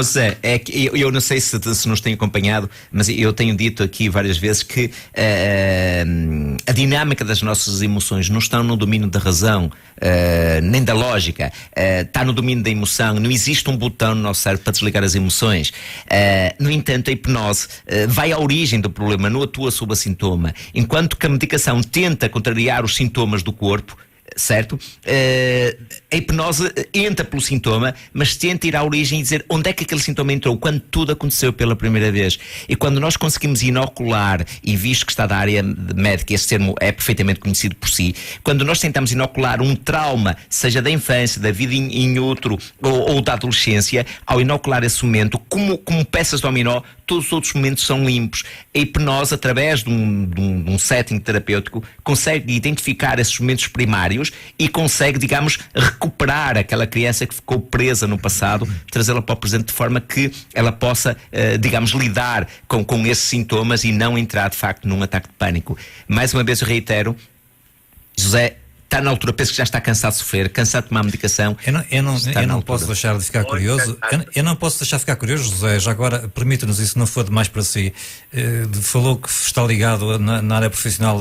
Zé, é que eu não sei se nos tem acompanhado, mas eu tenho dito aqui várias vezes que a dinâmica das nossas emoções não está no domínio da razão, nem da lógica, está no domínio da emoção. Não existe um botão no nosso cérebro para desligar as emoções. No entanto, a hipnose vai à origem do problema, não atua sobre o sintoma. Enquanto que a medicação tenta contrariar os sintomas do corpo, certo? A hipnose entra pelo sintoma, mas tenta ir à origem e dizer onde é que aquele sintoma entrou, quando tudo aconteceu pela primeira vez. E quando nós conseguimos inocular, e visto que está da área médica, esse termo é perfeitamente conhecido por si, quando nós tentamos inocular um trauma, seja da infância, da vida in utero ou da adolescência, ao inocular esse momento, como peças de dominó, todos os outros momentos são limpos. A hipnose, através de um setting terapêutico, consegue identificar esses momentos primários e consegue, digamos, recuperar aquela criança que ficou presa no passado, trazê-la para o presente de forma que ela possa, digamos, lidar com esses sintomas e não entrar, de facto, num ataque de pânico. Mais uma vez eu reitero, José, está na altura, penso que já está cansado de sofrer, cansado de tomar medicação. Eu não posso deixar de ficar curioso. Eu não posso deixar de ficar curioso, José. Já agora, permita-nos, isso não for demais para si. Falou que está ligado na área profissional,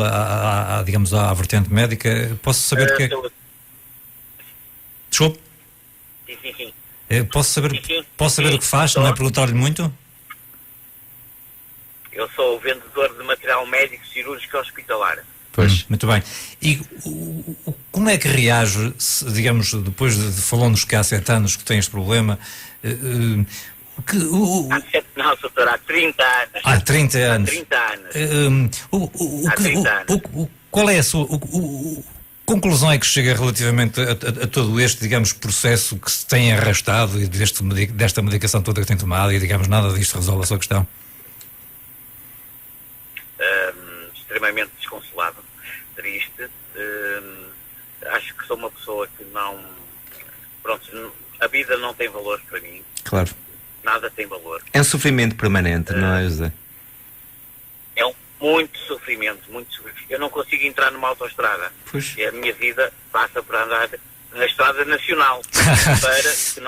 digamos, à vertente médica. Posso saber o que é? Desculpe? Sim. Posso saber o que faz? Não é perguntar-lhe muito? Eu sou o vendedor de material médico cirúrgico hospitalar. Pois. Muito bem. E como é que reage, digamos, depois falou-nos que há 7 anos que tem este problema? Não, doutor, há 30 anos. Há 30 anos. Há 30 anos. Há 30 anos. Qual é a sua... conclusão é que chega relativamente a todo este, digamos, processo que se tem arrastado e desta medicação toda que tem tomado e, digamos, nada disto resolve a sua questão? Extremamente desconsolado, triste. Acho que sou uma pessoa que não... Pronto, a vida não tem valor para mim. Claro. Nada tem valor. É um sofrimento permanente, não é, José? É muito sofrimento, muito sofrimento. Eu não consigo entrar numa autoestrada. Pois. E a minha vida passa por andar na estrada nacional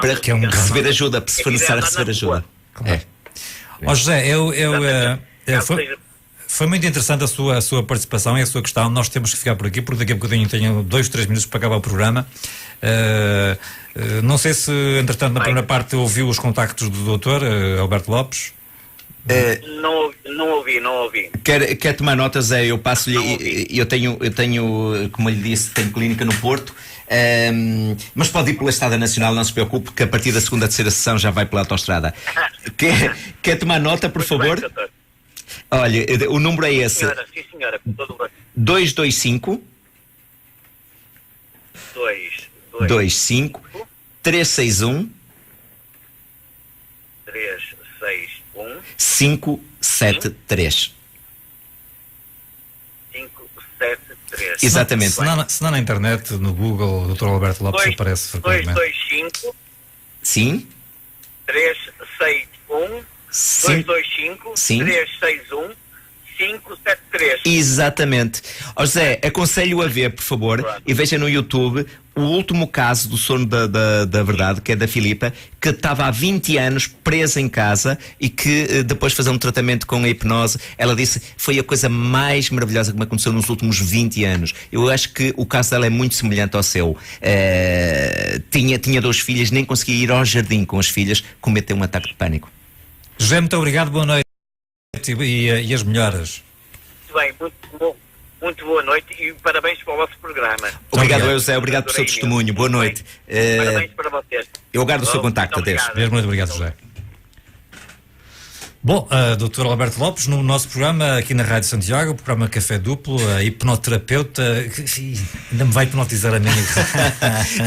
para receber ajuda, se for necessário receber ajuda. Claro. José, foi muito interessante a sua participação e a sua questão. Nós temos que ficar por aqui, porque daqui a bocadinho tenho 2, 3 minutos para acabar o programa. Não sei se, entretanto, na primeira parte ouviu os contactos do doutor Alberto Lopes. Não ouvi. Quer tomar notas, Zé? Eu passo-lhe. Eu tenho, como eu lhe disse, tenho clínica no Porto. Mas pode ir pela Estrada Nacional, não se preocupe, que a partir da segunda, terceira sessão já vai pela autoestrada. Quer tomar nota, por favor? Bem, olha, o número é esse. Sim, senhora, com todo o gosto. 225 25 361 573. 573. Exatamente. Se não na internet, no Google, o Dr. Alberto Lopes aparece frequentemente. 225 Sim. 361 225 361 573. Exatamente. José, aconselho a ver, por favor, e veja no YouTube o último caso do sono da verdade, que é da Filipa, que estava há 20 anos presa em casa e que depois de fazer um tratamento com a hipnose, ela disse, foi a coisa mais maravilhosa que me aconteceu nos últimos 20 anos. Eu acho que o caso dela é muito semelhante ao seu. Tinha 2 filhas, nem conseguia ir ao jardim com as filhas, cometeu um ataque de pânico. José, muito obrigado, boa noite e as melhoras. Muito bem, muito boa noite e parabéns para o vosso programa. Obrigado, José, obrigado pelo seu testemunho. Boa noite. Parabéns para vocês. Eu aguardo o seu contacto. Adeus. Muito obrigado, José. Bom, Dr. Alberto Lopes, no nosso programa aqui na Rádio Santiago, o programa Café Duplo, a hipnoterapeuta, ainda me vai hipnotizar a mim.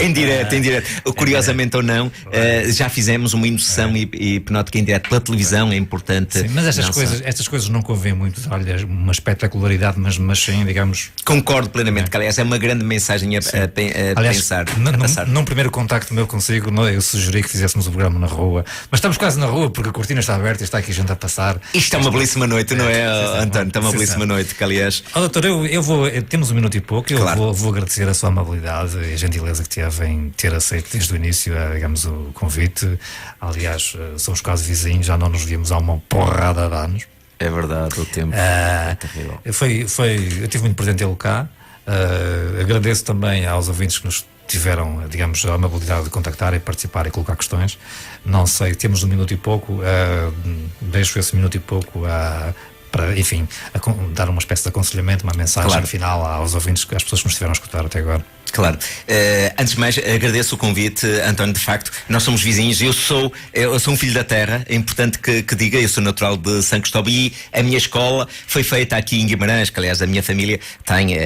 Em direto. Curiosamente ou não, já fizemos uma indução hipnótica em direto pela televisão, é importante. Sim, mas estas coisas não convém muito, olha, uma espetacularidade, mas sim, digamos... Concordo plenamente, que aliás é uma grande mensagem a pensar. Num primeiro contacto meu consigo, eu sugeri que fizéssemos o programa na rua, mas estamos quase na rua porque a cortina está aberta e está aqui gente gente a passar. Isto é uma belíssima noite, não é, António? Está uma belíssima noite, que aliás... Doutor, temos 1 minuto e pouco, eu Claro. vou agradecer a sua amabilidade e a gentileza que teve em ter aceito desde o início, digamos, o convite. Aliás, somos quase vizinhos, já não nos víamos há uma porrada de anos. É verdade, o tempo é terrível. Eu tive muito presente tê-lo cá. Agradeço também aos ouvintes que nos tiveram, digamos, a amabilidade de contactar e participar e colocar questões. Não sei, temos 1 minuto e pouco, deixo esse 1 minuto e pouco para, enfim, dar uma espécie de aconselhamento, uma mensagem Claro. final aos ouvintes, às pessoas que nos estiveram a escutar até agora. Claro. Antes de mais, agradeço o convite, António. De facto, nós somos vizinhos. Eu sou um filho da terra. É importante que diga, eu sou natural de São Cristóvão e a minha escola foi feita aqui em Guimarães, que aliás a minha família tem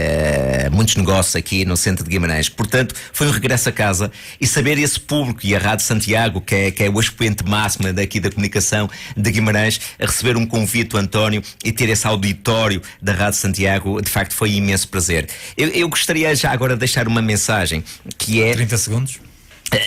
muitos negócios aqui no centro de Guimarães. Portanto, foi um regresso a casa e saber esse público e a Rádio Santiago, que é o expoente máximo daqui da comunicação de Guimarães, a receber um convite do António e ter esse auditório da Rádio Santiago, de facto foi um imenso prazer. Eu gostaria já agora de deixar uma mensagem que é... 30 segundos.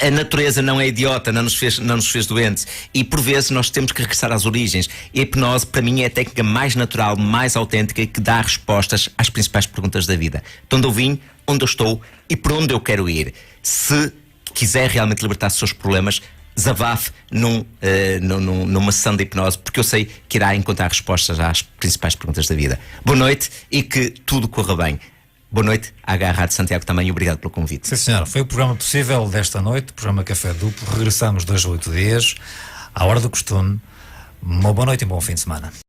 A natureza não é idiota, não nos fez doentes e por vezes nós temos que regressar às origens. E a hipnose para mim é a técnica mais natural, mais autêntica, que dá respostas às principais perguntas da vida. De onde eu vim, onde eu estou e por onde eu quero ir. Se quiser realmente libertar os seus problemas, desabafe numa sessão de hipnose, porque eu sei que irá encontrar respostas às principais perguntas da vida. Boa noite e que tudo corra bem. Boa noite à Rádio Santiago também e obrigado pelo convite. Sim, senhora. Foi o programa possível desta noite, o programa Café Duplo. Regressamos 2 a 8 dias, à hora do costume. Uma boa noite e um bom fim de semana.